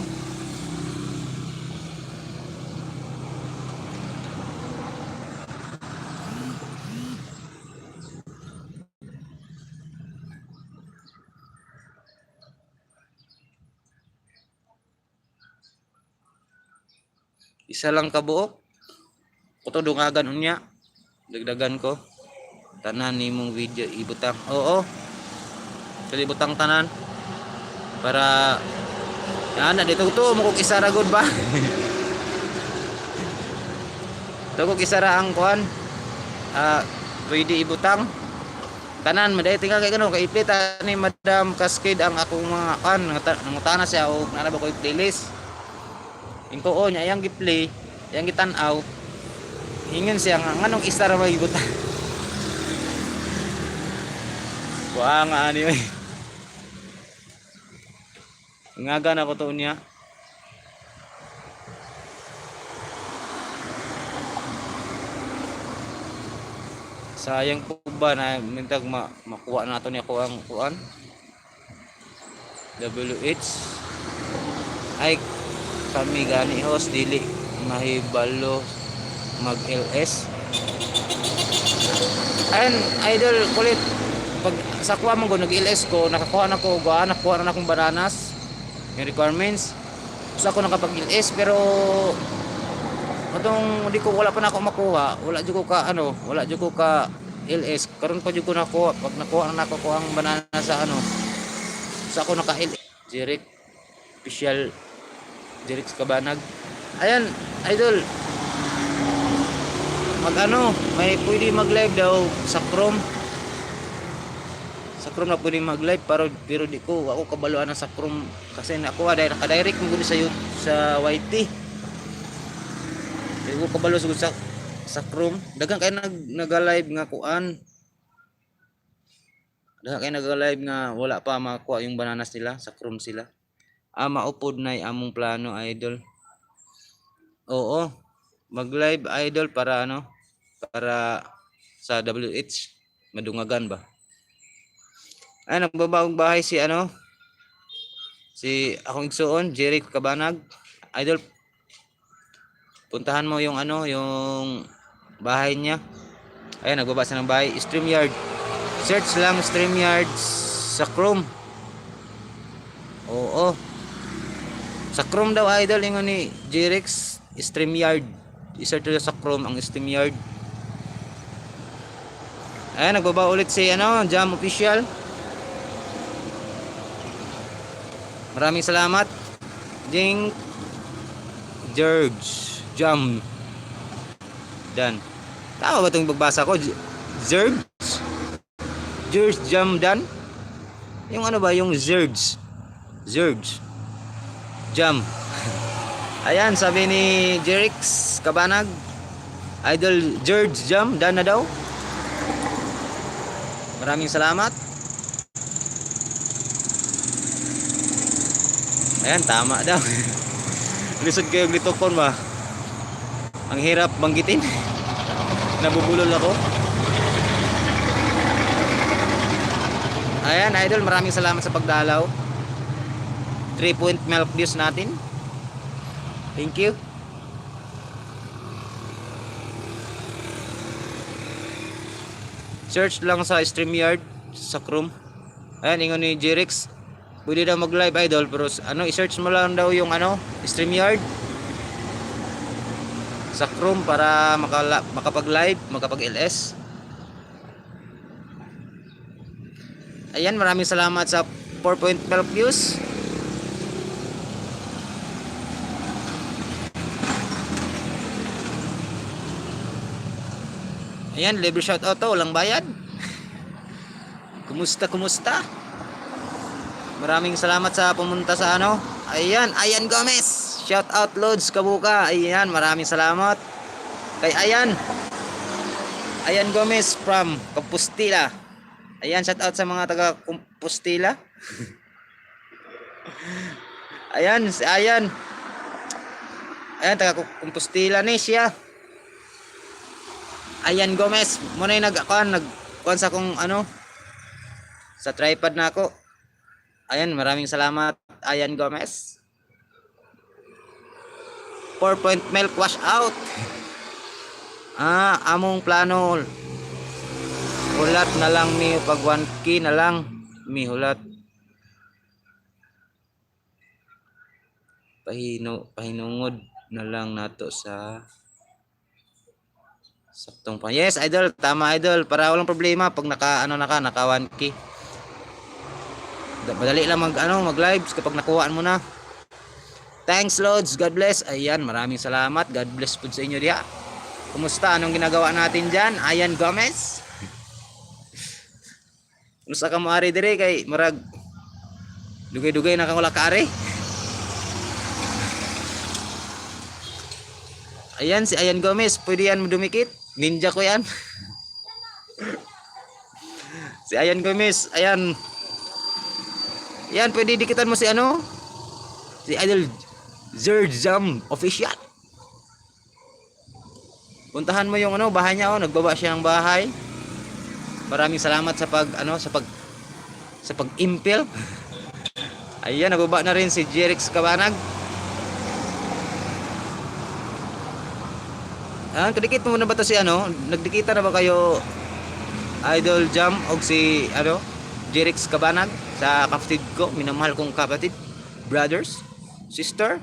Isa lang kabuok. Kuto dungagan unya. Dagdagan ko. Tanan nimong video ibutang. Oo. Kali butang tanan. Para yan na dito to mo kog isara gud ba? Dako kisara ang kuan. Pwede ibutang. Tanan maday tinggal kay kano kay iplit ni Madam Cascade ang akong mga kan nangutana siya og nara ba ko playlist. Ingko o nya yang gi-play, yang gitan-aw. Hingon siya nga nganong isa ra magibutang. Wa nga ani oy. Ngaga na ko to niya. Sayang po ba na mintag makuha nato niya ko ang kuan. WH ay kami gani host dili mahibalo mag LS. Ayun idol kulit pag sa kuha man ko nag LS ko nakakuha na ko gawa nakuha na akong bananas yung requirements sa ako nakapag LS pero atong di ko wala pa na ako makuha wala jud ko ka wala jud ko ka LS karon pa jud ko nakuha pag nakuha na ako ang banana sa sa ako naka LS direct official direct Kabanag. Ayan idol may pwede mag live daw sa Chrome na pwede mag live pero di ko ako kabaluan sa Chrome kasi ako naka-direct mo gud sa YT di ko kabalo sa Chrome daghang kay nag-live nga kuan daghang kay nag-live nga wala pa makuha yung bananas nila sa Chrome sila maupod na among plano idol. Oo mag-live idol para para sa WH madungagan ba ay nagbabawang bahay si si akong igsuon Jeric Kabanag idol puntahan mo yung yung bahay niya ay nagbabasa ng bahay StreamYard search lang StreamYard sa Chrome. Oo sa Chrome daw idol ingon ni Jeric StreamYard i-search sa Chrome ang StreamYard. Ay nagbaba ulit si Jam Official. Maraming salamat Jing George Jam Dan. Tama ba itong pagbasa ko? George Jam Dan. Yung ba yung George Jam. Ayan sabi ni Jeric Kabanag idol George Jam Dan na daw. Maraming salamat. Ayan tama daw. Lisod kayo litokon ba? Ang hirap banggitin. Nabubulol ako. Ayan idol maraming salamat sa pagdalaw. 3 milk views natin. Thank you. Search lang sa StreamYard sa Chrome. Ayan ingon ni Jeric pwede daw mag live idol pero i-search mo lang daw yung StreamYard sa Chrome para makapag live makapag LS. Ayan maraming salamat sa 4 milk views. Ayan, libre shoutout to, walang bayad. Kumusta? Maraming salamat sa pumunta sa Ayan, Ayan Gomez. Shoutout Lods Kabuka. Ayan, maraming salamat. Kay Ayan Gomez from Compostela. Ayan, shoutout sa mga taga Compostela. Ayan, si Ayan. Ayan, taga Compostela ni siya. Ayan Gomez, mo na kuan sa kung ano, sa tripod na ako. Ayan, maraming salamat Ayan Gomez. 4 point milk wash out. Among plano hulat na lang mi pag 1K na lang mi hulat. Pahinungod na lang nato sa saktong pa. Yes, idol, tama idol, para walang problema pag naka 1K. Madali lang mag lives kapag nakuhaan mo na. Thanks Lods, God bless. Ayan, maraming salamat. God bless po sa inyo diya. Kumusta? Anong ginagawa natin diyan? Ayan Gomez. Usa ka mo ari dire kay marag dugay-dugay na kang wala ka ari. Ayan si Ayan Gomez, pwede yan dumikit. Ninja ko yan. Si Ayan Gomez, ayan. Yan, pwede dikitan mo si ano? Si Idol Zerzam Official. Puntahan mo yung bahay niya, nagbaba siya ng bahay. Maraming salamat sa pag-impel. Ayan, nagbaba na rin si Jerix Kabanag. Kadikit mo na ba to si nagdikita na ba kayo Idol Jam o si Jerix Kabanag sa kapatid ko, minamahal kong kapatid, brothers, sister.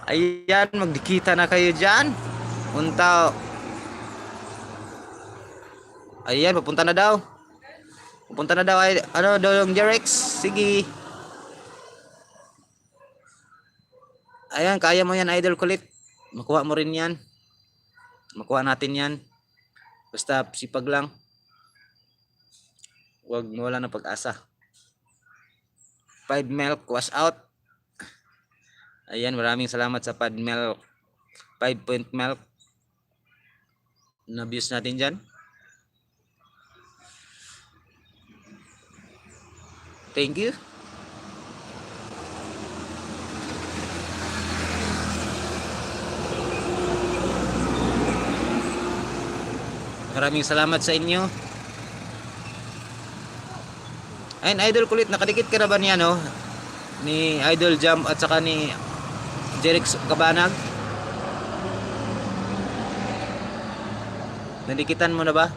Ayan, magdikita na kayo dyan. Punta. Ayan, papunta na daw. Pupunta na daw yung Jerix. Sige. Ayan, kaya mo yan Idol Kulit. Makuha mo rin yan. Makuha natin yan. Basta sipag lang. Huwag mawala ng pag-asa. 5 milk wash out. Ayan, maraming salamat sa 5 milk. 5 point milk. Na-views natin dyan. Thank you. Maraming salamat sa inyo. Ayun, Idol Kulit, nakadikit ka na ba niya ni Idol Jam at saka ni Jerix Kabanag? Nadikitan mo na ba?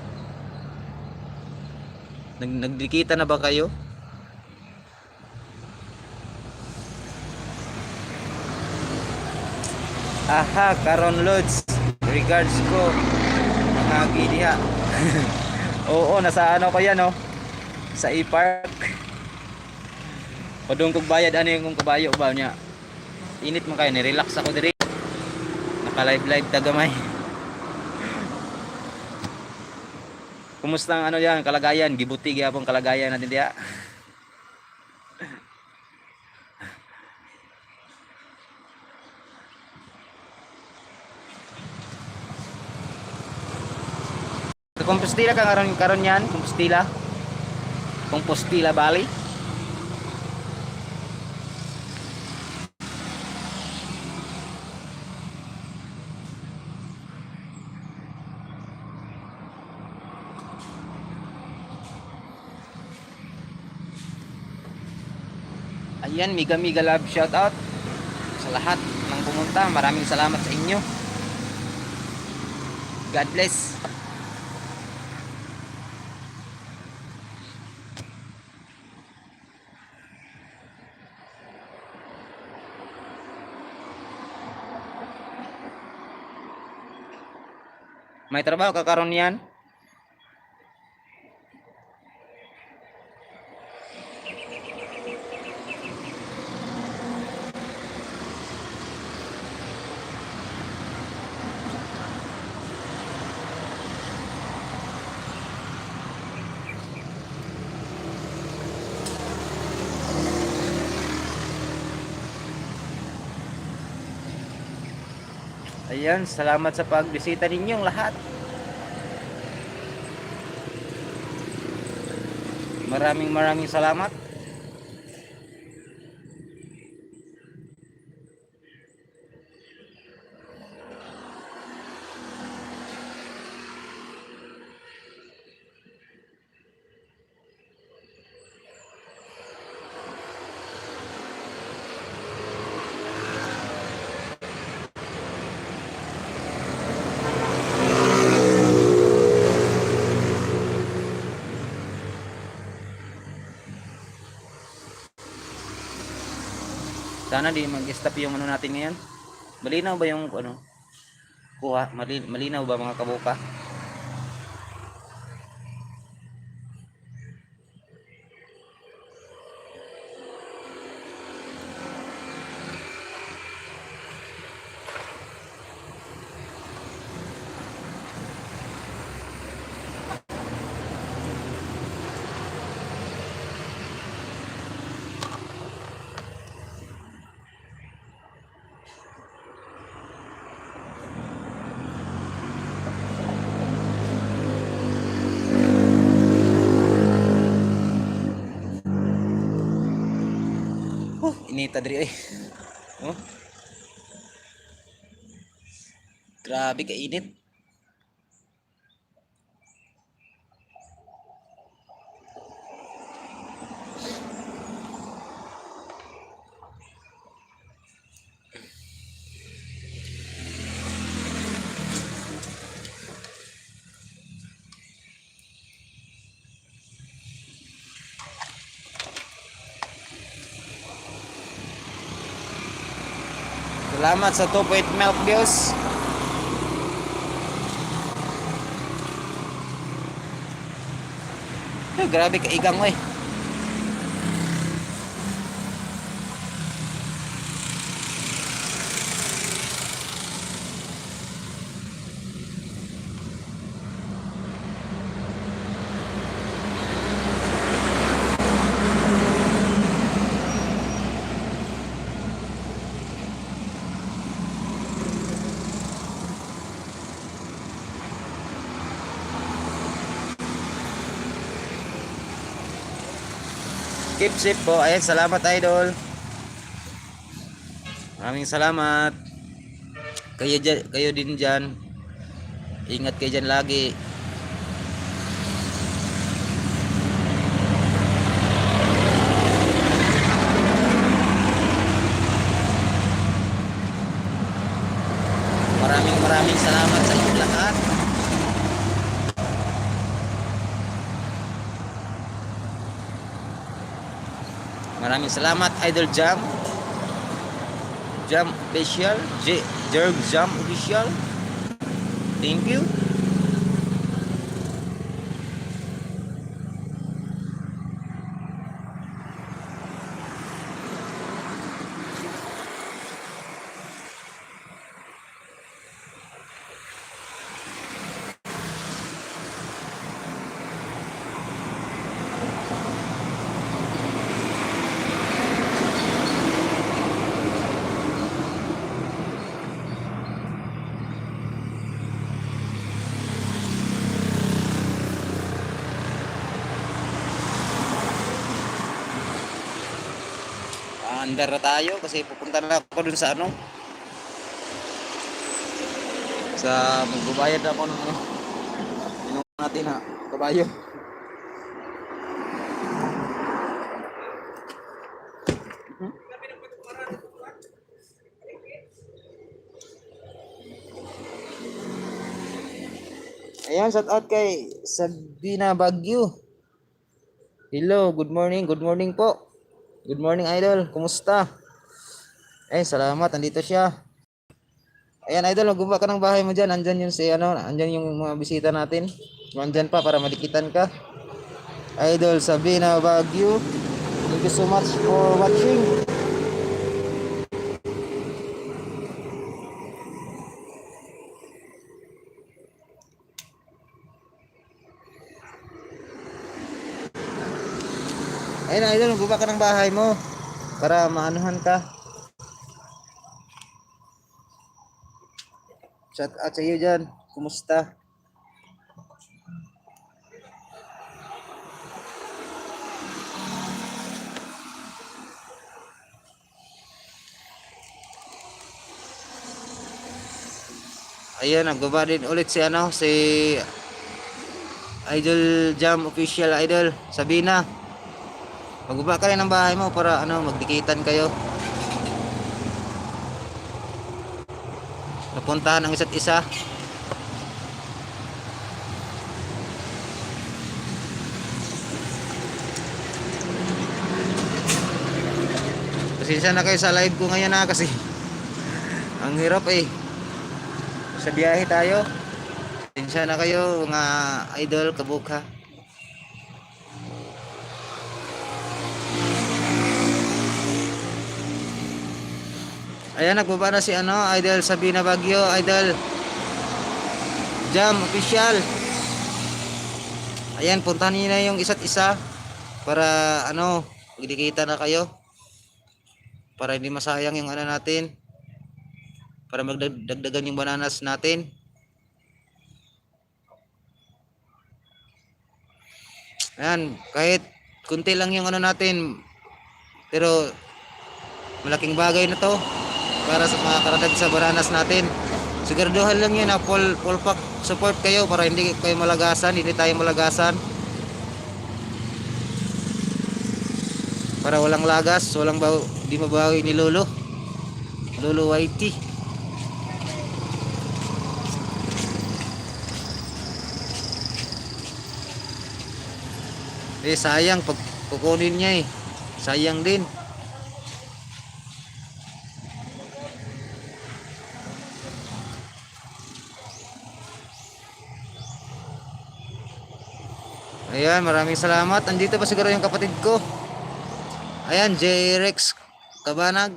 Nagdikitan na ba kayo? Aha, Karon Lods. Regards ko. Mga diha. Oo, nasa ko yan sa E-Park. Padung kog bayad yung kabayo ba niya. Init man kayo, ni-relax ako diri. Naka-live tagamay. Kumusta ang yan, kalagayan? Gibuti gyapon kalagayan natin diha. Compostela ka karon yan, Compostela Valley. Ayan, mega love shout out sa lahat ng pumunta. Maraming salamat sa inyo. God bless. May trabaho ka karon yan? Ayan, salamat sa pagbisita ninyong lahat. Maraming salamat. Sana di mag-stop yung ano natin ngayon. Malinaw ba yung ano? Kuha? Malinaw ba mga kabuka? Inita diri ay. Oh, grabe ka init. Salamat sa 2 point milk views. Grabe ka igang oy. Keep safe po. Ayan, salamat idol. Maraming salamat. Kayo din dyan. Ingat kayo dyan lagi. Maraming salamat sa inyong lahat. Maraming salamat Idol Jam. Jam Official, Jerg Jam Official. Thank you. Andar na tayo kasi pupunta na ako dun sa ano, sa magbabayad ako ng ano, inuman natin ha, kabayo. Ayan, shout out kay Sabina Bagyo. Hello, good morning po. Good morning idol, kumusta? Salamat, nandito siya. Ayan idol, magbuba ka ng bahay mo dyan. Andyan yung si ano, andyan yung mga bisita natin. Andyan pa para malikitan ka. Idol Sabina Baguio. Thank you so much for watching. Ayan idol, magbuba ka ng bahay mo para maanuhan ka. Shout out sa iyo dyan. Kumusta? Ayan, nagbaba din ulit si ano, si Idol Jam Official Idol Sabina. Magbaba ka rin ng bahay mo para ano, magdikitan kayo. Napuntahan ang isa't isa. Pasensya na kayo sa live ko ngayon na kasi ang hirap eh. Sa biyahe tayo. Pasensya na kayo mga idol kabukha. Ayan, nagbaba na si ano, Idol Sabina Baguio, Idol Jam Official. Ayan, puntahan niyo na yung isa't isa para ano, magdikita na kayo. Para hindi masayang yung ano natin. Para magdagdagan yung bananas natin. Ayan, kahit kunti lang yung ano natin, pero malaking bagay na to para sa mga karadag sa bananas natin. Siguraduhan lang yun na full pack support kayo para hindi kayo malagasan, hindi tayo malagasan. Para walang lagas, walang di mabawi ni Lolo Whitey. Sayang pag kukunin niya sayang din. Ayan, maraming salamat. Andito pa siguro yung kapatid ko. Ayan, J-Rex Kabanag.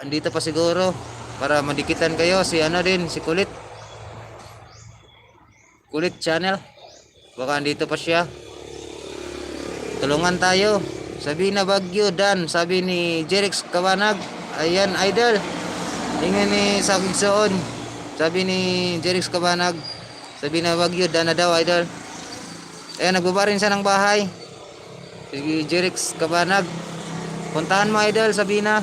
Andito pa siguro para madikitan kayo. Si ano din, si Kulit channel. Baka andito pa siya. Tulungan tayo. Sabi na Baguio Dan, sabi ni J-Rex Kabanag. Ayan, idol. Ingin ni Sakigsoon. Sabi ni J-Rex Kabanag. Sabi na Baguio Dan na daw, idol. Ayan, nagbaba rin siya ng bahay. Si J-Rex Kabanag. Puntahan mo, idol, sabi na.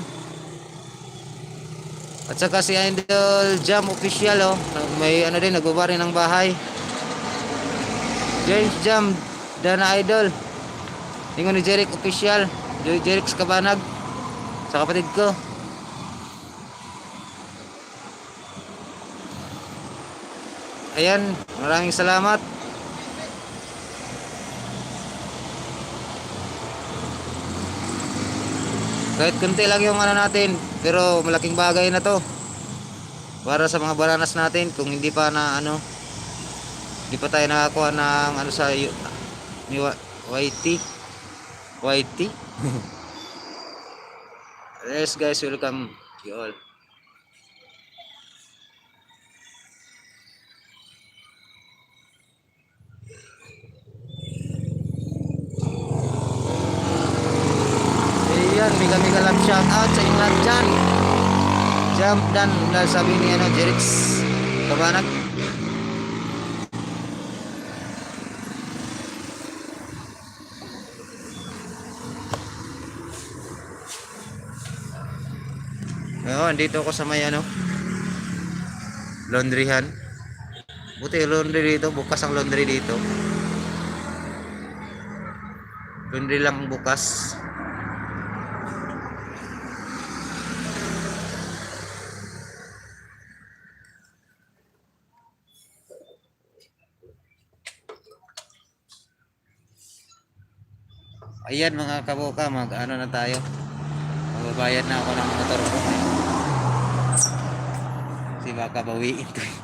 At saka si Idol Jam Official, oh. May ano din, nagbaba rin ng bahay. James Jam Dana Idol. Ingon ni J-Rex Official, J-Rex Kabanag. Sa kapatid ko. Ayan, maraming salamat. Kahit kunti lang yung ano natin, pero malaking bagay na to. Para sa mga bananas natin, kung hindi pa na ano, hindi pa tayo nakakuha ng ano sa ni Whitey. Yes guys, welcome you all. Ayan, mega love shout out sa inyo lahat dyan. Jump dan, dahil sabi ni ano, J-Rex Kabanag. Ngayon, dito ako sa may ano, laundryhan. Buti laundry dito, bukas ang laundry dito. Laundry lang bukas. Ayan mga kabuka, ano na tayo. Magbabayad na ako ng motor ko. Kasi baka bawiin ko.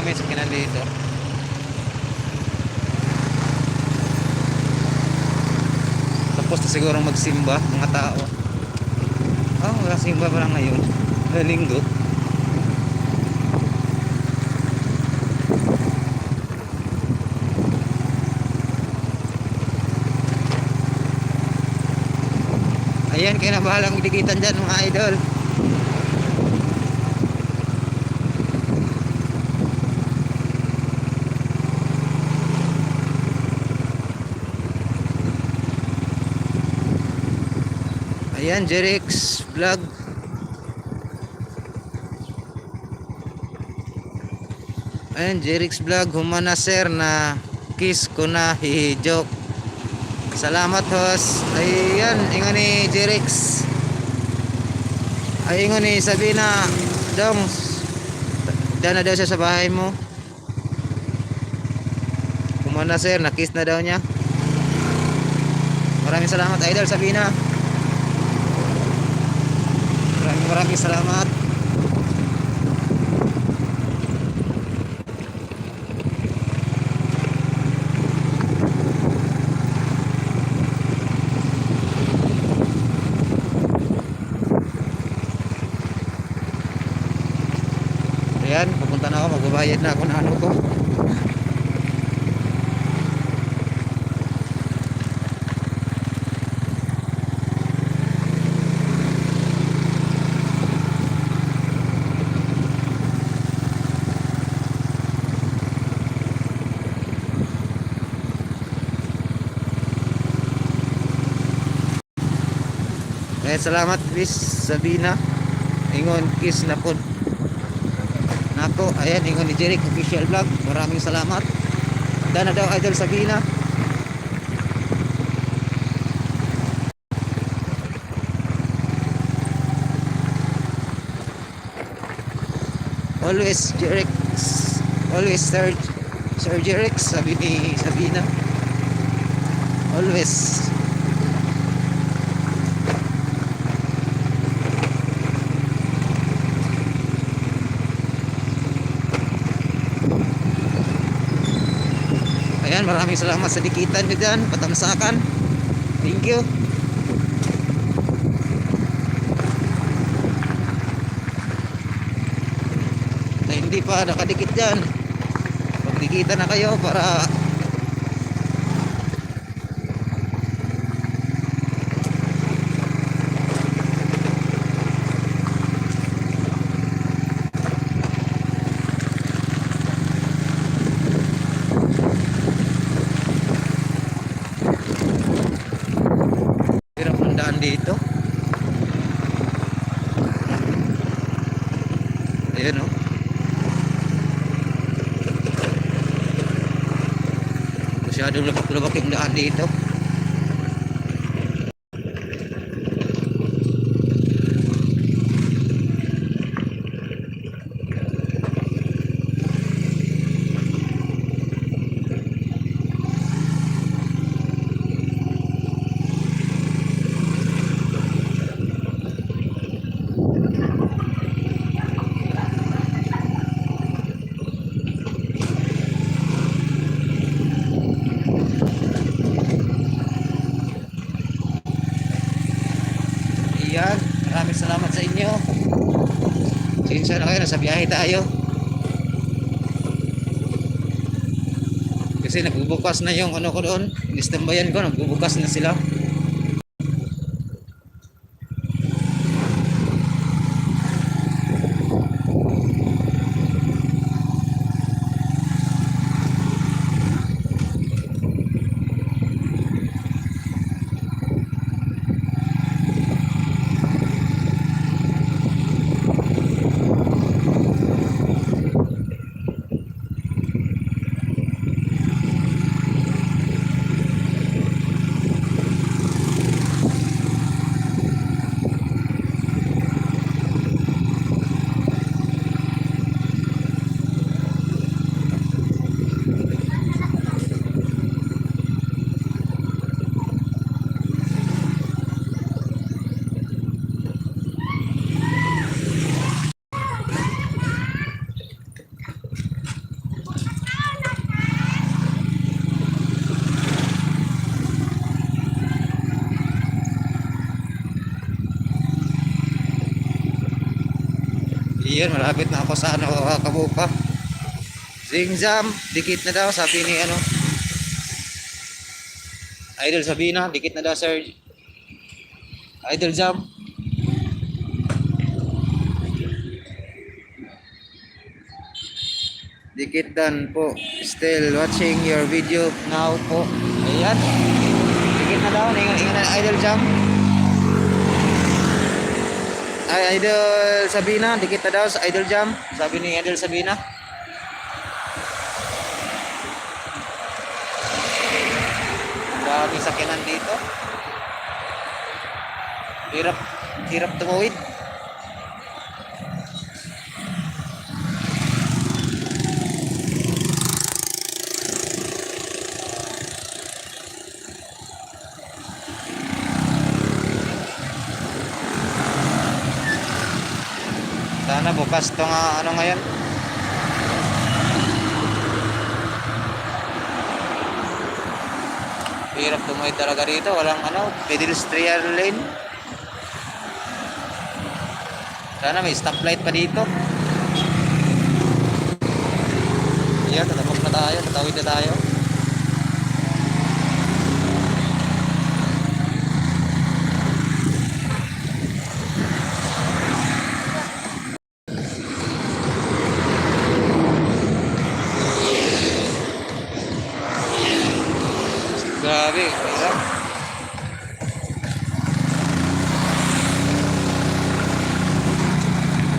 May sakinan dito. Tapos na siguro magsimba mga tao. Wala simba pa lang ngayon. Linggo. Ayan, kaya na bahalang dikitan dyan mga idol. Ayan, Jerix Vlog. Ayan, Jerix Vlog. Humana sir na kiss ko na. Hihi, joke. Salamat host. Ayan, ingon ni Jerix. Ay, ingon ni Sabina. Dong, dana daw siya sa bahay mo. Humana sir, na kiss na daw niya. Maraming salamat Idol Sabina. Maraming salamat. Ayan, pupunta na ako, magbabayad na ako ng ano ko. Ayan, salamat Chris Sabina. Ingon kiss na po nako. Ayan, ingon ni Jeric official vlog. Maraming salamat. Dana daw Idol Sabina. Always Jeric, always Sir Jeric, sabi ni Sabina. Always. Ayan, maraming salamat sa dikitan nyo dyan, patamsakan. Thank you. Na hindi pa nakadikit dyan, magdikitan na kayo para dito. Ayan o. Masyadong lubak-lubak yung daan dito. Ayan, maraming salamat sa inyo. Sinsa na kayo, nasa biyahe tayo. Kasi nagbubukas na yung ano ko doon, nistambayan ko, nagbubukas na sila. Iyan, malapit na ako sa ano, Kabupa. Zingzam, dikit na daw, sabi ni ano, Idol Sabina, dikit na daw Sir Idol Jam. Dikit dan po. Still watching your video now po. Ayan. Dikit na daw, ingat na Idol Jam. Ay, Idol Sabina, dikit na daw sa Idol Jam. Sabi ni Idol Sabina. Dami sakinan dito. Hirap, hirap tumuwid. Sana bukas to nga ano ngayon. Hirap tumuwid talaga dito. Walang ano, pedestrian lane. Sana may stoplight pa dito. Yan, tatapok na tayo. Tatawid na tayo. Grabe, hirap.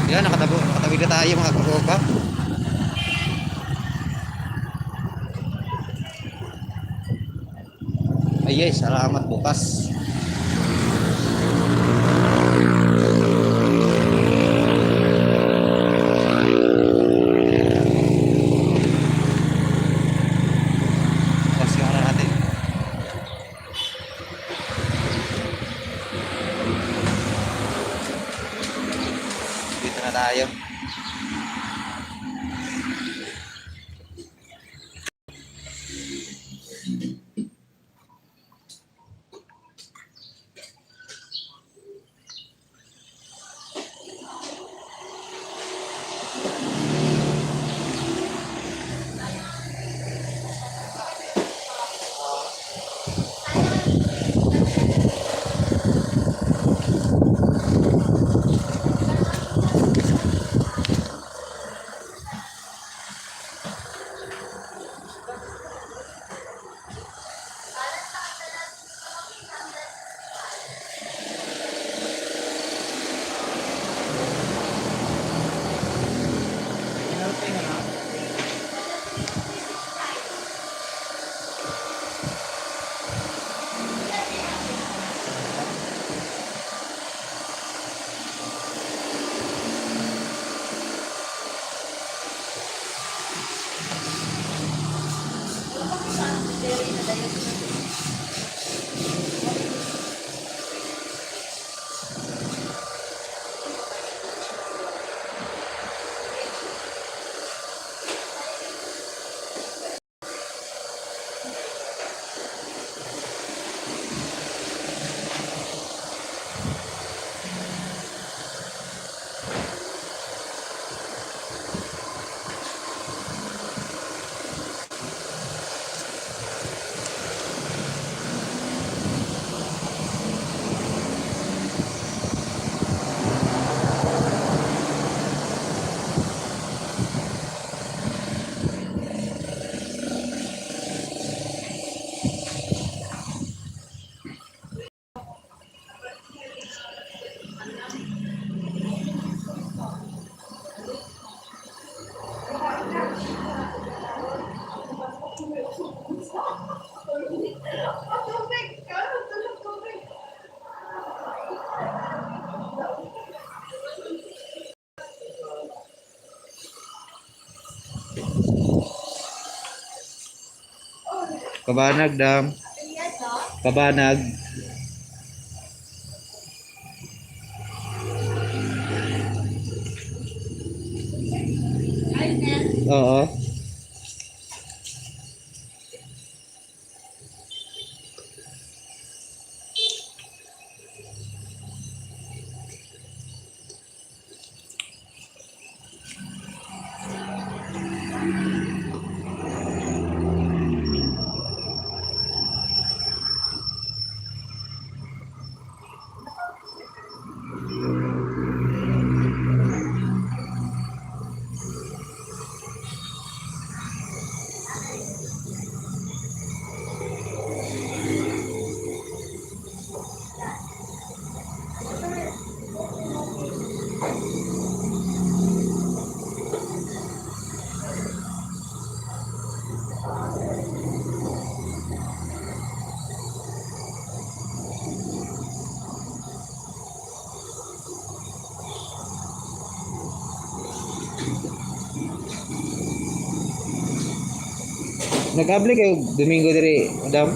Yan, nakatawid na tayo mga katropa. Ay yes, salamat bukas. Bukas yung ano natin. Dito na tayo. Kabanag dam. Kabanag. Oo. Nag-abli kayo Domingo diri, madam?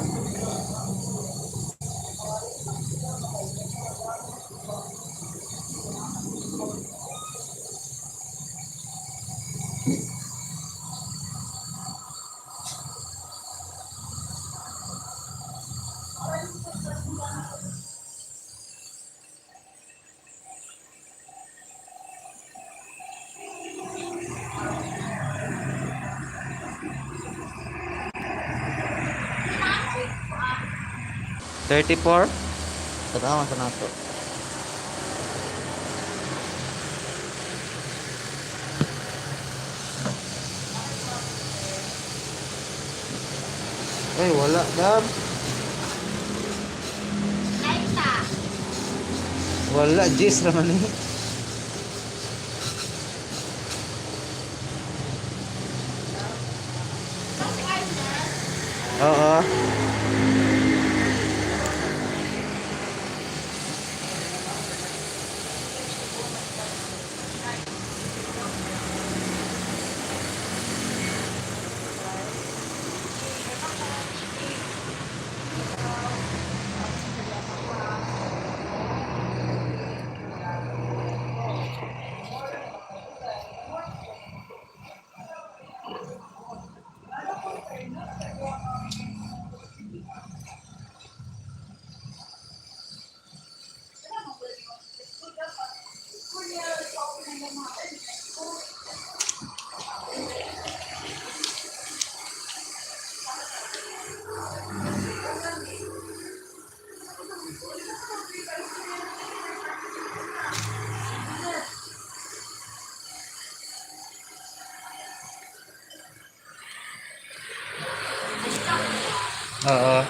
$34? Tatawa sa nato. Ay, wala, dam. Laita. Wala, Jis naman eh. Oo. Oo.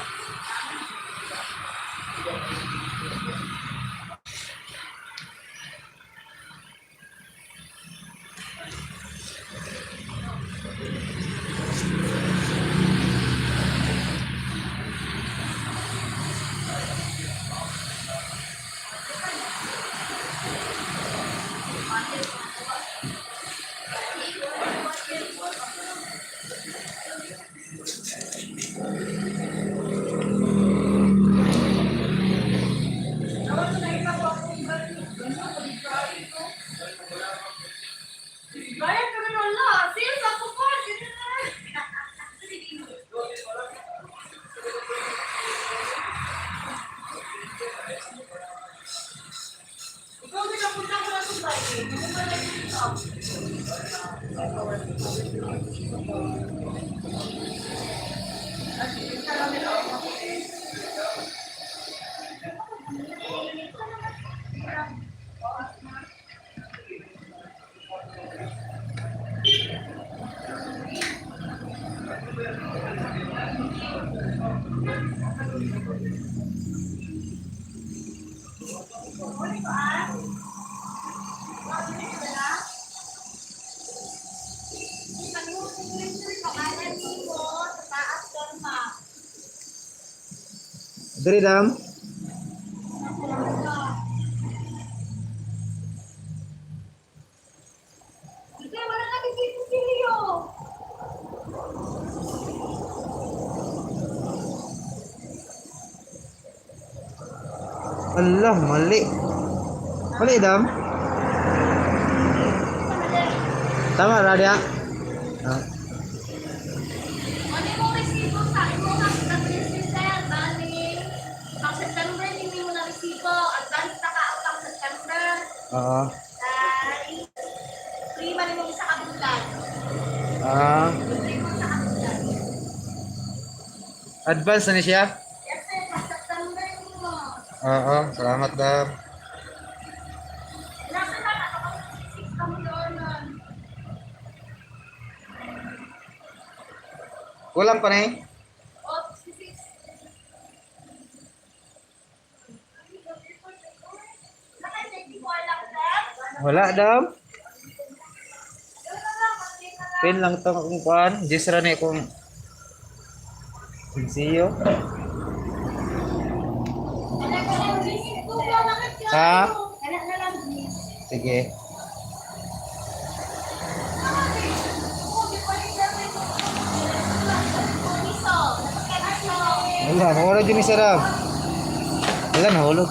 Bayad kami wala. Sales ako po. Ikaw din ang punta ko na sa bahay. Diri, dam. Allah, mali. Mali, dam. Tama, Radia. Ah. Ano mo resibo sa imo nga sa sir, bali. Ang September hindi mo na resibo, advance na ka ang September. Oo. Ay, free man mo isa ka bulan. Ah. Free mo sa kabulan. Advance na ni siya? Yes sir, sa September mo. Oo, salamat, dam. Nasa na nakapag-isip ka mo doon. Kulang pa na eh. Oh, 66. Naka-24 lang sir. Wala, dam. Yun na lang, mag-take na lang. Pin lang to kung kuan. Jis ra ni kung Sinsiyo. Anak na lang, ito lang ang Ha? Anak na lang, Sige. Wala, mawala din ni Sarab. Wala, nahulog.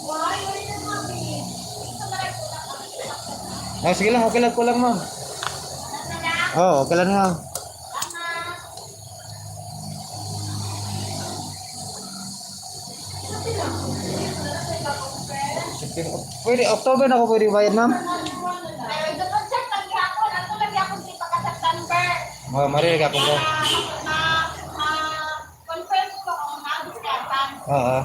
Why? Why na mami? Ito na rin po na kami. Oh, sige lang, okay lang ko lang, ma'am. Oh, okay lang, ma'am. Pwede, October na ako pwede bayad, ma'am. Pero ito po check lagi ako. Nato lagi ako di pa ka September. Oh, marinig ako ko. Confirm ko kung naabot ka saan. Oo.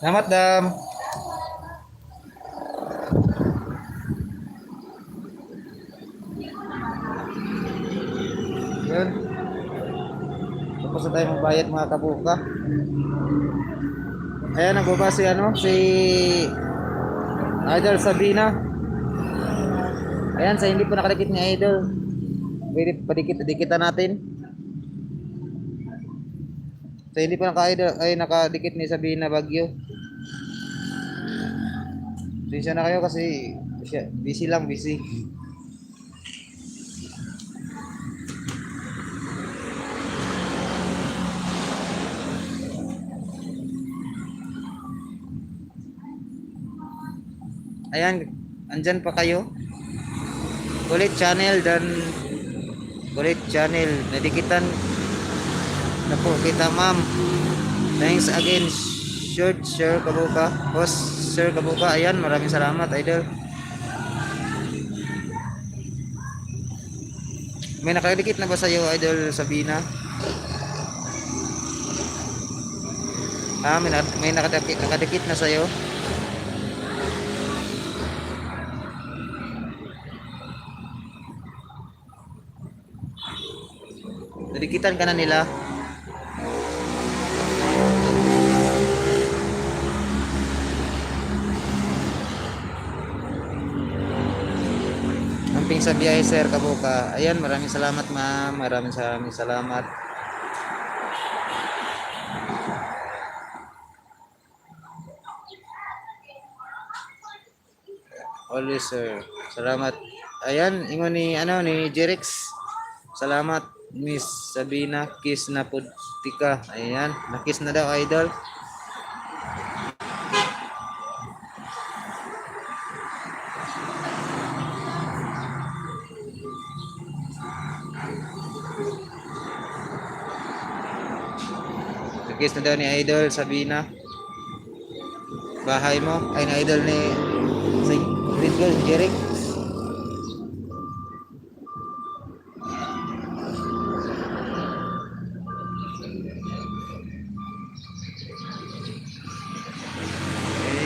Selamat, Dam. Yun. Tapos na tayo magbayad mga kabuka. Ayan, nagbaba si si Idol Sabina. Ayan, sa hindi po nakadikit ni Idol. Pwede padikit-dikitan natin. Sa hindi po nakadikit ni Sabina Bagyo. Siya na kayo kasi busy lang, busy. Ayan, andyan pa kayo. Kulit channel dan Kulit channel. Nadikitan na po kita, ma'am. Thanks again, Sir Kabuka. Host Sir Kabuka. Ayan, maraming salamat, Idol. May nakadikit na ba sa'yo, Idol Sabina? May nakadikit na sa'yo? Nadikitan ka na nila? Amping sa biyahe, Sir Kabuka. Ayan, maraming salamat, ma'am. Maraming salamat. Always, sir. Salamat. Ayan, ingon ni Jerix. Salamat, Miss Sabina. Kiss na putika. Ayan, nakiss na daw, Idol. Nakiss na daw ni Idol Sabina. Bahay mo. Ay, na Idol ni Red Girl, Jerix.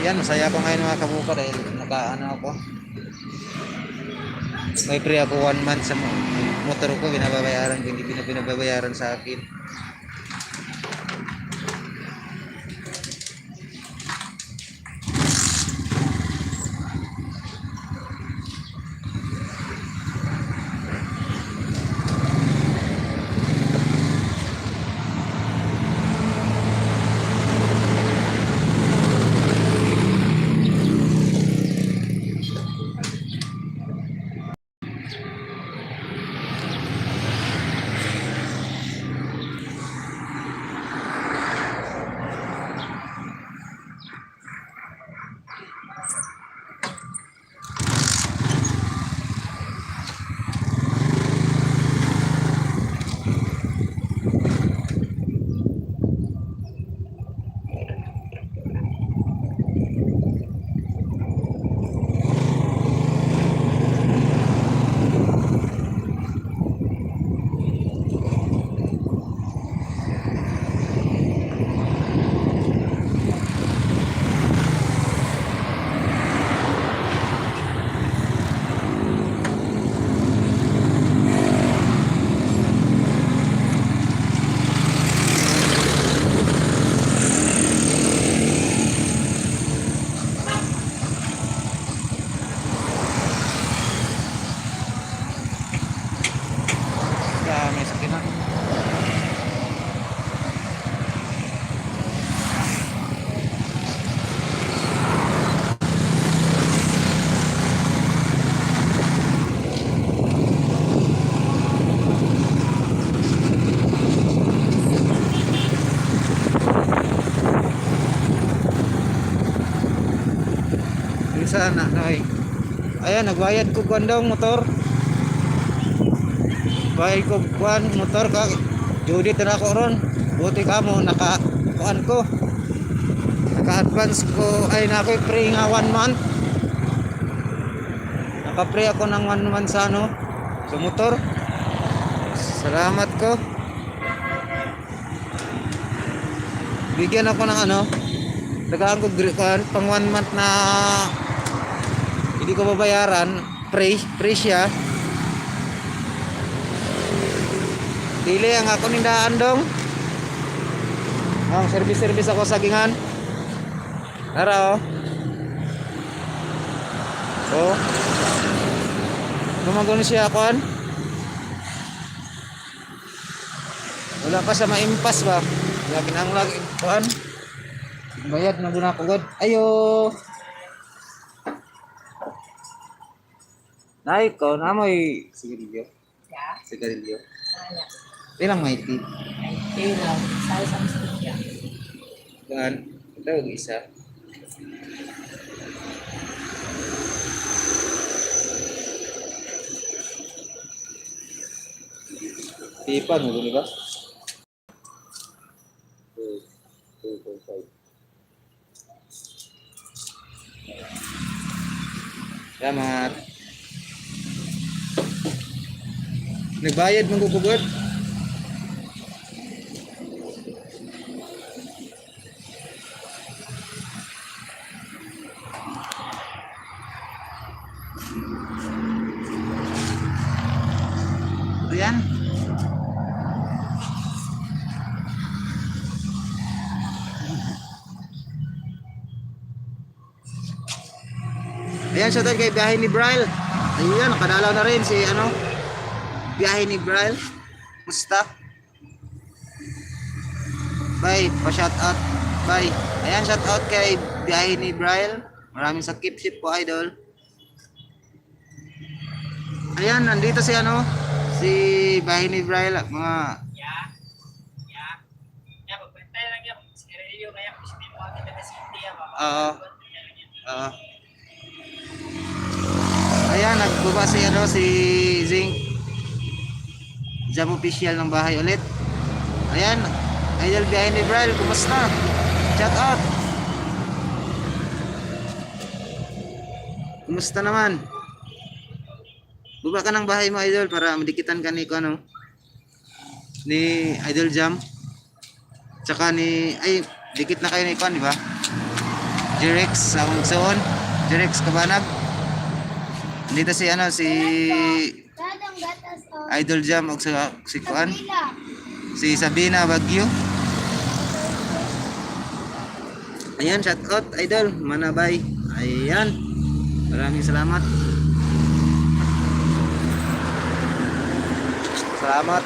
Yan, masaya ako ngayon mga kabuka dahil ako. May free ako 1 month sa motor ko, binababayaran, hindi binababayaran sa akin. na noy. Ayan, nagbayad ko kandong motor. Bayad ko kuan motor ka. Judit na ako ron. Buti ka mo naka kuan ko. Naka-advance ko ay na ako free nga 1 month. Naka-free ako ng 1 month sa ano, sa motor. Salamat ko. Bigyan ako ng ano, tagaan ko pang 1 month na hindi ko babayaran, free siya. Dili ang ako nindaan dong. Ang service ako sa gingan. Tara oh. Oh. Gumagon siya kon. Wala pa sa maimpas ba? Lagi nang lagi kon. Bayad na guna ko god. Ayo. Nay ko namoy sigarilyo. Ya. Sigarilyo. Ano? Ilang maiti? Ay, kailan. Sa isang studio. Dan ito isa. Tipan mo ba? 2.5. Salamat. Nagbayad mong gugugod? Ayan. Ayan, shoutout kay Biyahe ni Braille. Ayan, nakadalaw na rin si ano, Biyahe ni Braille. Musta? Bye, pa-shoutout. Bye. Ayan, shoutout kay Biyahe ni Braille. Maraming sa keep ship po, idol. Ayan, nandito si ano, si Biyahe ni Braille. Mga Pagbantay lang yan. Sigarilyo kaya kung hindi mo kita na city. Oo. Ayan, nagbaba si ano, si Zing Jam official ng bahay ulit. Ayan, idol Biyahe ni Braille, kumusta? Shout out. Kumusta naman? Baba ka ng bahay mo, idol, para madikitan ka ni ano, ni Idol Jam. Tsaka ni ay dikit na kayo ni Kwan, di ba? Jirex sa Ungsoon, Jirex Kabanag. Dito si ano, si Dadang gatas o. Idol Jam og si Kwan, si Sabina Bagyo. Ayan, shout out idol, manabay. Ayan. Maraming salamat. Salamat.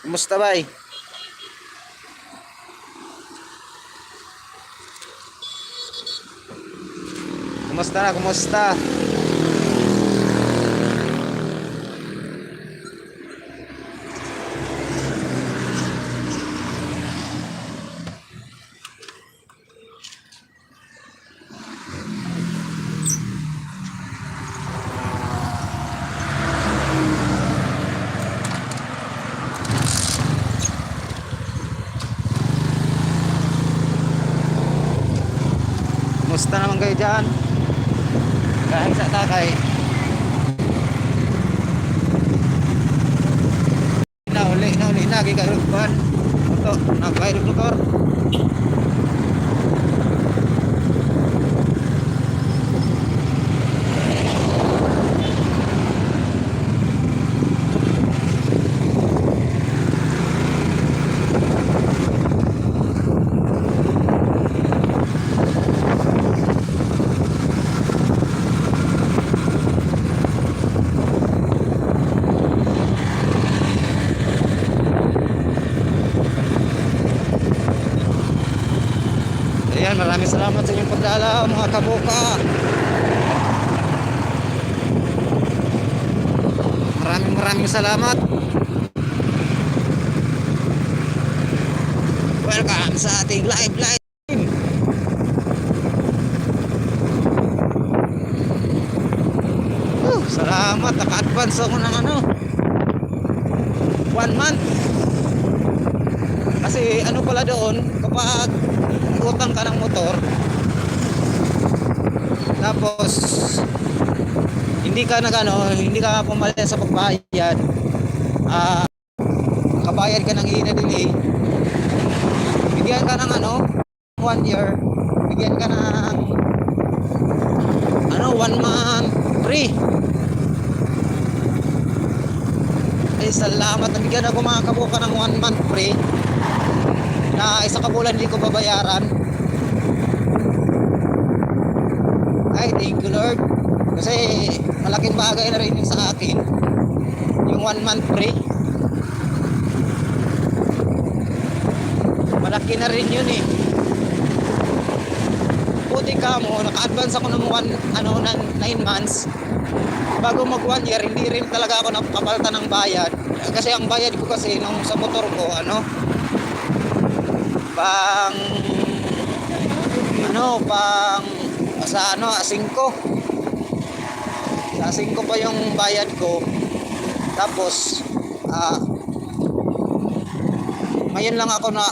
Kumusta bay? Kumusta na? Kumusta? Kumusta naman kayo dyan? Kahit sa takay. Nauli na gigayod ban. Motor, nagbayad motor. Ayan, maraming salamat sa inyong pagdala mga kabuka. Maraming salamat. Welcome sa ating live. Salamat, naka-advance ako ng 1 month. Kasi ano pala doon, kapag utang ka ng motor, tapos hindi ka pumalya sa pagbayad, kabayad ka ng ina-delay, bigyan ka ng 1 year, bigyan ka ng 1 month free. Ay salamat, nabigyan ako mga kabuka ng 1 month free na isa ka bulan hindi ko babayaran. Ay thank you Lord, kasi malaking bagay na rin yun sa akin, yung 1 month free. Malaki na rin yun eh. Buti ka mo, naka-advance ako ng 9 months. Bago mag 1 year, hindi rin talaga ako nakapalta ng bayad. Kasi ang bayad ko kasi nung sa motor ko, pang sa 5. Sa 5 pa yung bayad ko. Tapos ngayon lang ako na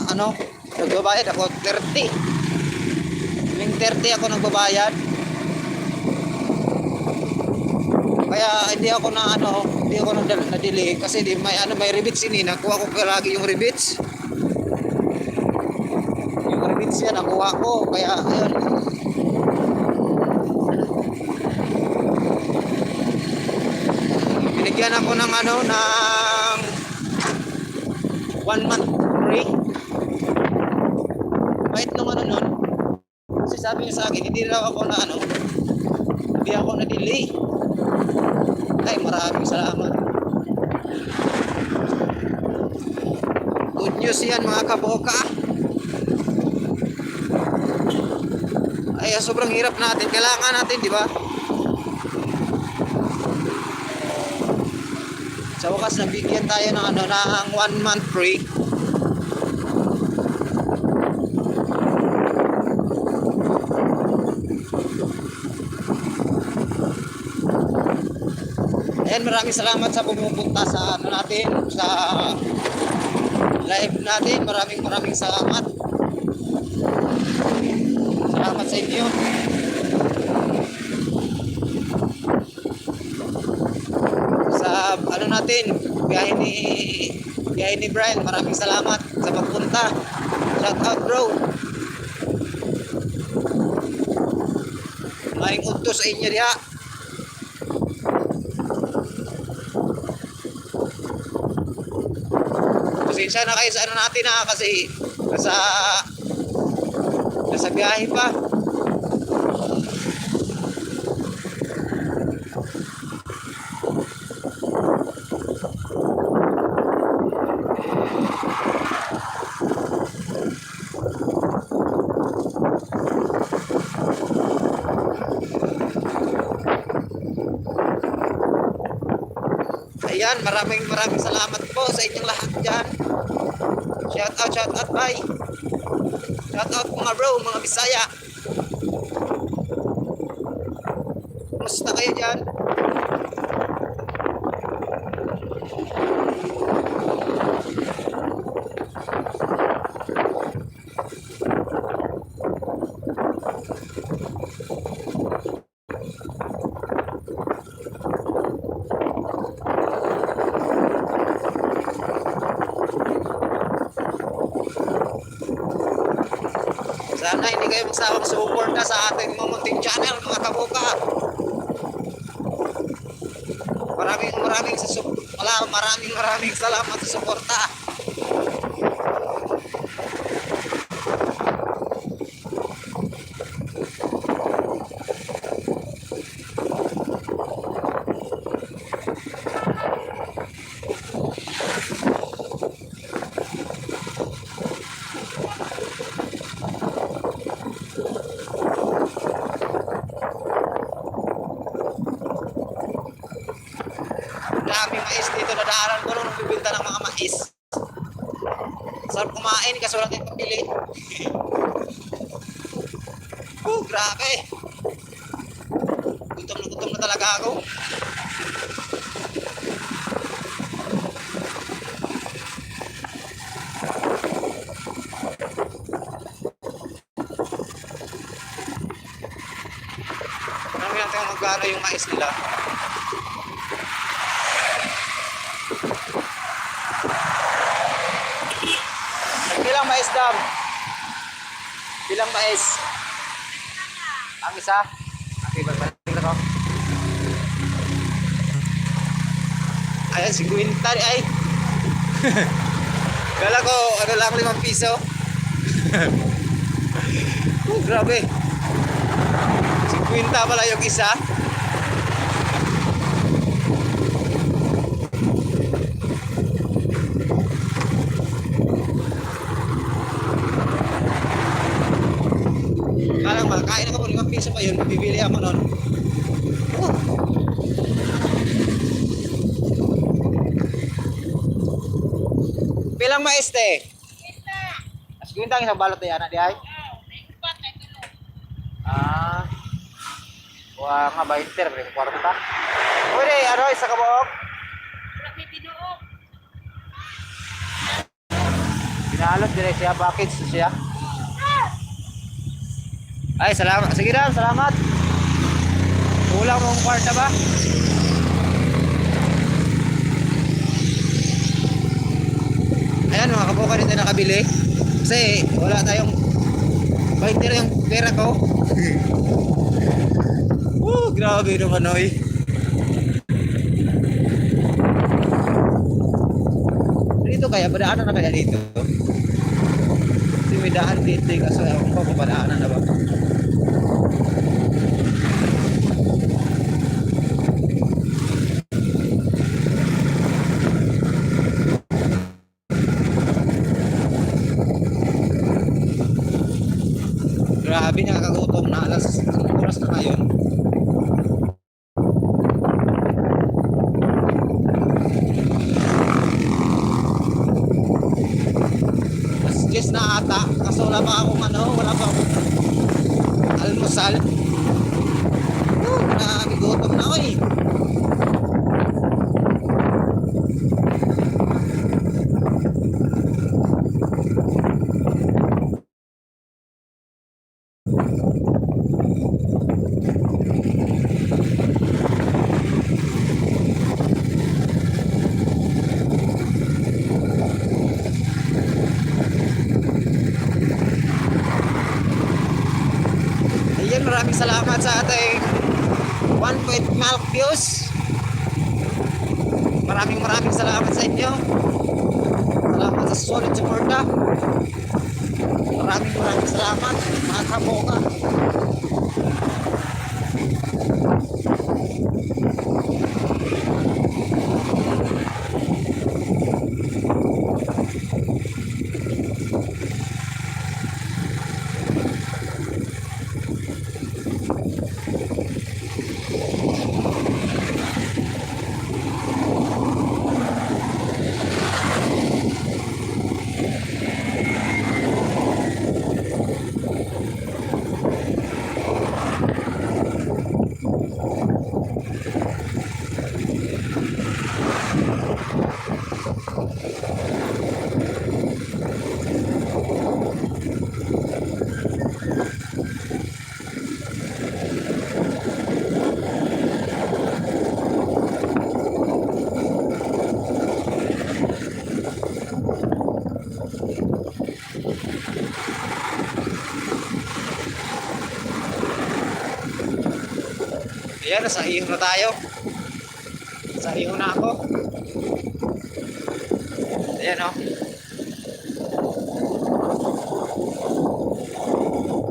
nagbabayad ako 30. Yung 30 ako nagbabayad. Kaya hindi ako na-delay kasi may rebates ini, nakuha ko lagi yung rebates. Yung rebates yan nakuha ko, kaya ayun. Binigyan ako ng 1 month free. Kahit nung nun, kasi sabi niya sa akin, hindi ako na-delay. Ay, maraming salamat. Good news yan mga kaboka. Ay, sobrang hirap natin. Kailangan natin, di ba? Sa wakas, nabigyan tayo ng 1 month free. Ayan, maraming salamat sa pumupunta sa natin, sa live natin. Maraming salamat. Salamat sa inyo. Sa natin, biyahe ni Brian, maraming salamat sa pagpunta. Shout out bro. Maring udto sa inyo diha. Pasensya na kayo sa natin kasi nasa biyahe pa. Ayan, maraming salamat po sa inyong lahat dyan. Shout out, bye. Shout out mga bro, mga Bisaya. Kumusta kayo dyan? Sana hindi kayo magsawang suporta sa ating munting channel mga kabuka. Maraming salamat sa suporta. Daming mais dito, nadaanan ko nung bibinta ng mga mais. Sarap kumain, kaso lang yung papili. ka eh. Gutom na talaga ako. Marami lang tayong magkano yung mais nila. Bilang mais dam? Bilang mais? Ang isa? Okay, balik na ko. Ayan, 50 ay. Kala ko, ano lang, 5 piso. Oh, grabe. 50 pala yung isa. Parang makain ako po 5 piso pa yun, bibili ako nun. Oh. Bilang mais te? As kwintang isang balot na yan, di ay? Ah. Wah, nga 20, pero kwarta. Pwede, ano, isa kabuok? Pinahalot dire siya, package siya. Ay, salamat. Sige na, salamat. Kulang mong kwarta ba? Ayan, mga kabuka dito nakabili. Kasi wala tayong 20 na yung pera ko. Grabe naman, oy. Dito kaya, padaanan na kaya dito? Kasi may daan dito, kaso ewan ko kung padaanan na ba? Grabe, nakakagutom na alas oras na ngayon. Mas 10 na ata, kaso wala pa akong wala pa akong almusal. Nakakagutom na ako eh. Ayan, maraming salamat sa ating 1.5 views. Maraming salamat sa inyo. Salamat sa solid suporta. Maraming salamat mga kaboka. Ayan, nasa iyo na tayo. Sa iyo na ako. Ayan o.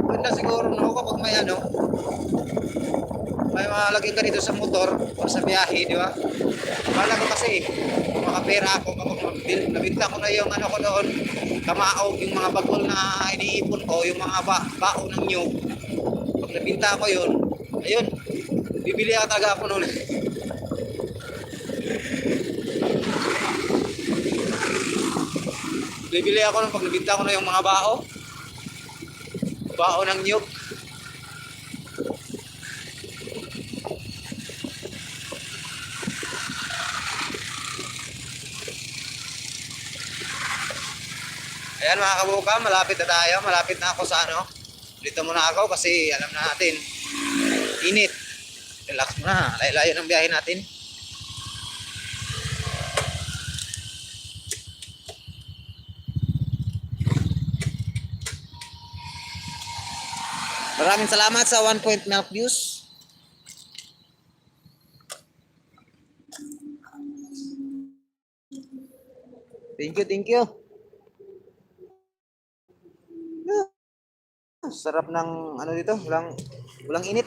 Ganda siguro no kapag may may malagay ka dito sa motor o sa biyahe, di ba? Kala ko kasi makapera ako kapag nabinta ko na yung ko doon, kamaog, yung mga bagol na iniipon ko, yung mga baon ng nyug. Pag nabinta ko yun, ayun, bibili talaga ako noon. Bibili ako nung pag nabinta ko na yung mga bao ng nyug. Ayan mga kabuka, malapit na tayo. Malapit na ako sa ano. Dito muna ako kasi alam na natin. Init. Relax muna. Layo-layo ng biyahe natin. Maraming salamat sa 1 Point Milk Views. Thank you, thank you. Sarap ng ano dito, walang init.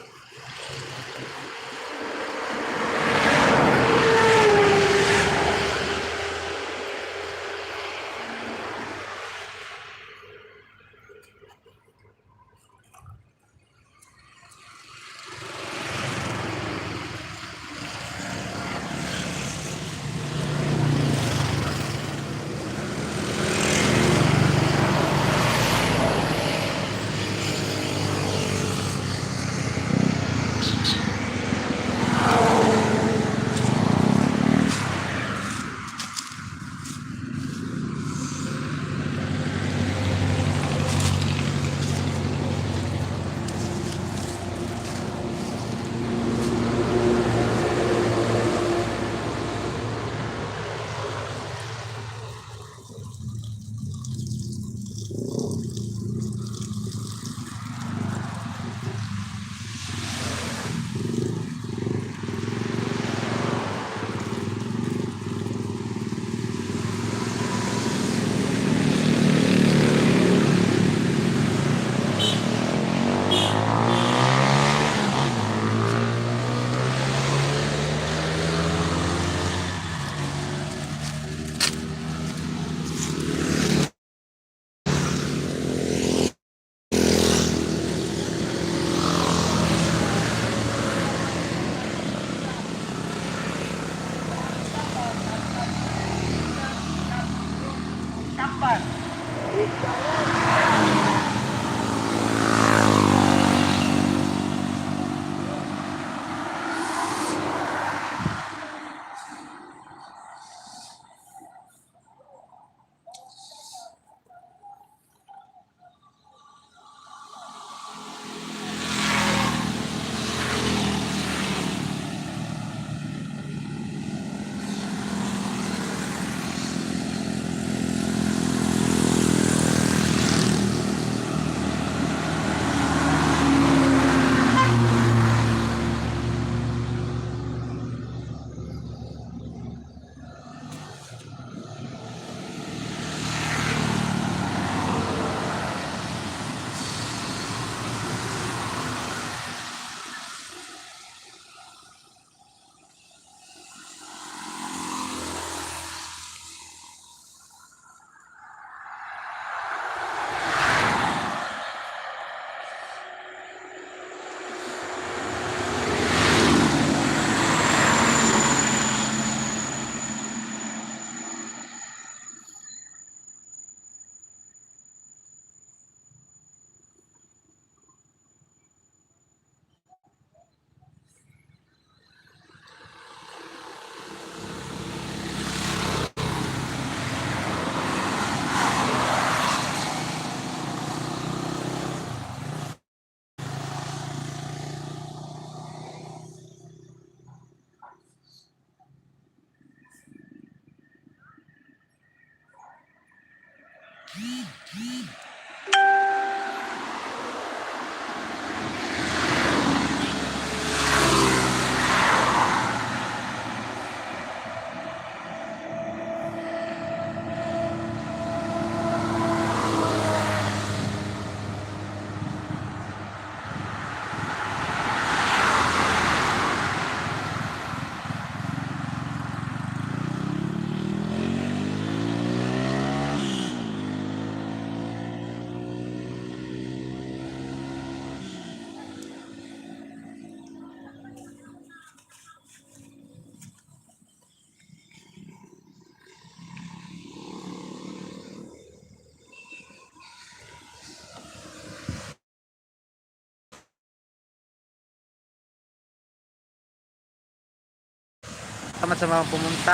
Salamat sa mga pumunta.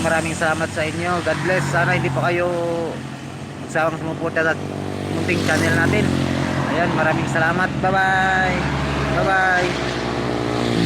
Maraming salamat sa inyo. God bless. Sana hindi pa kayo magsawang sumuporta sa munting channel natin. Ayan, maraming salamat. Bye bye. Bye bye.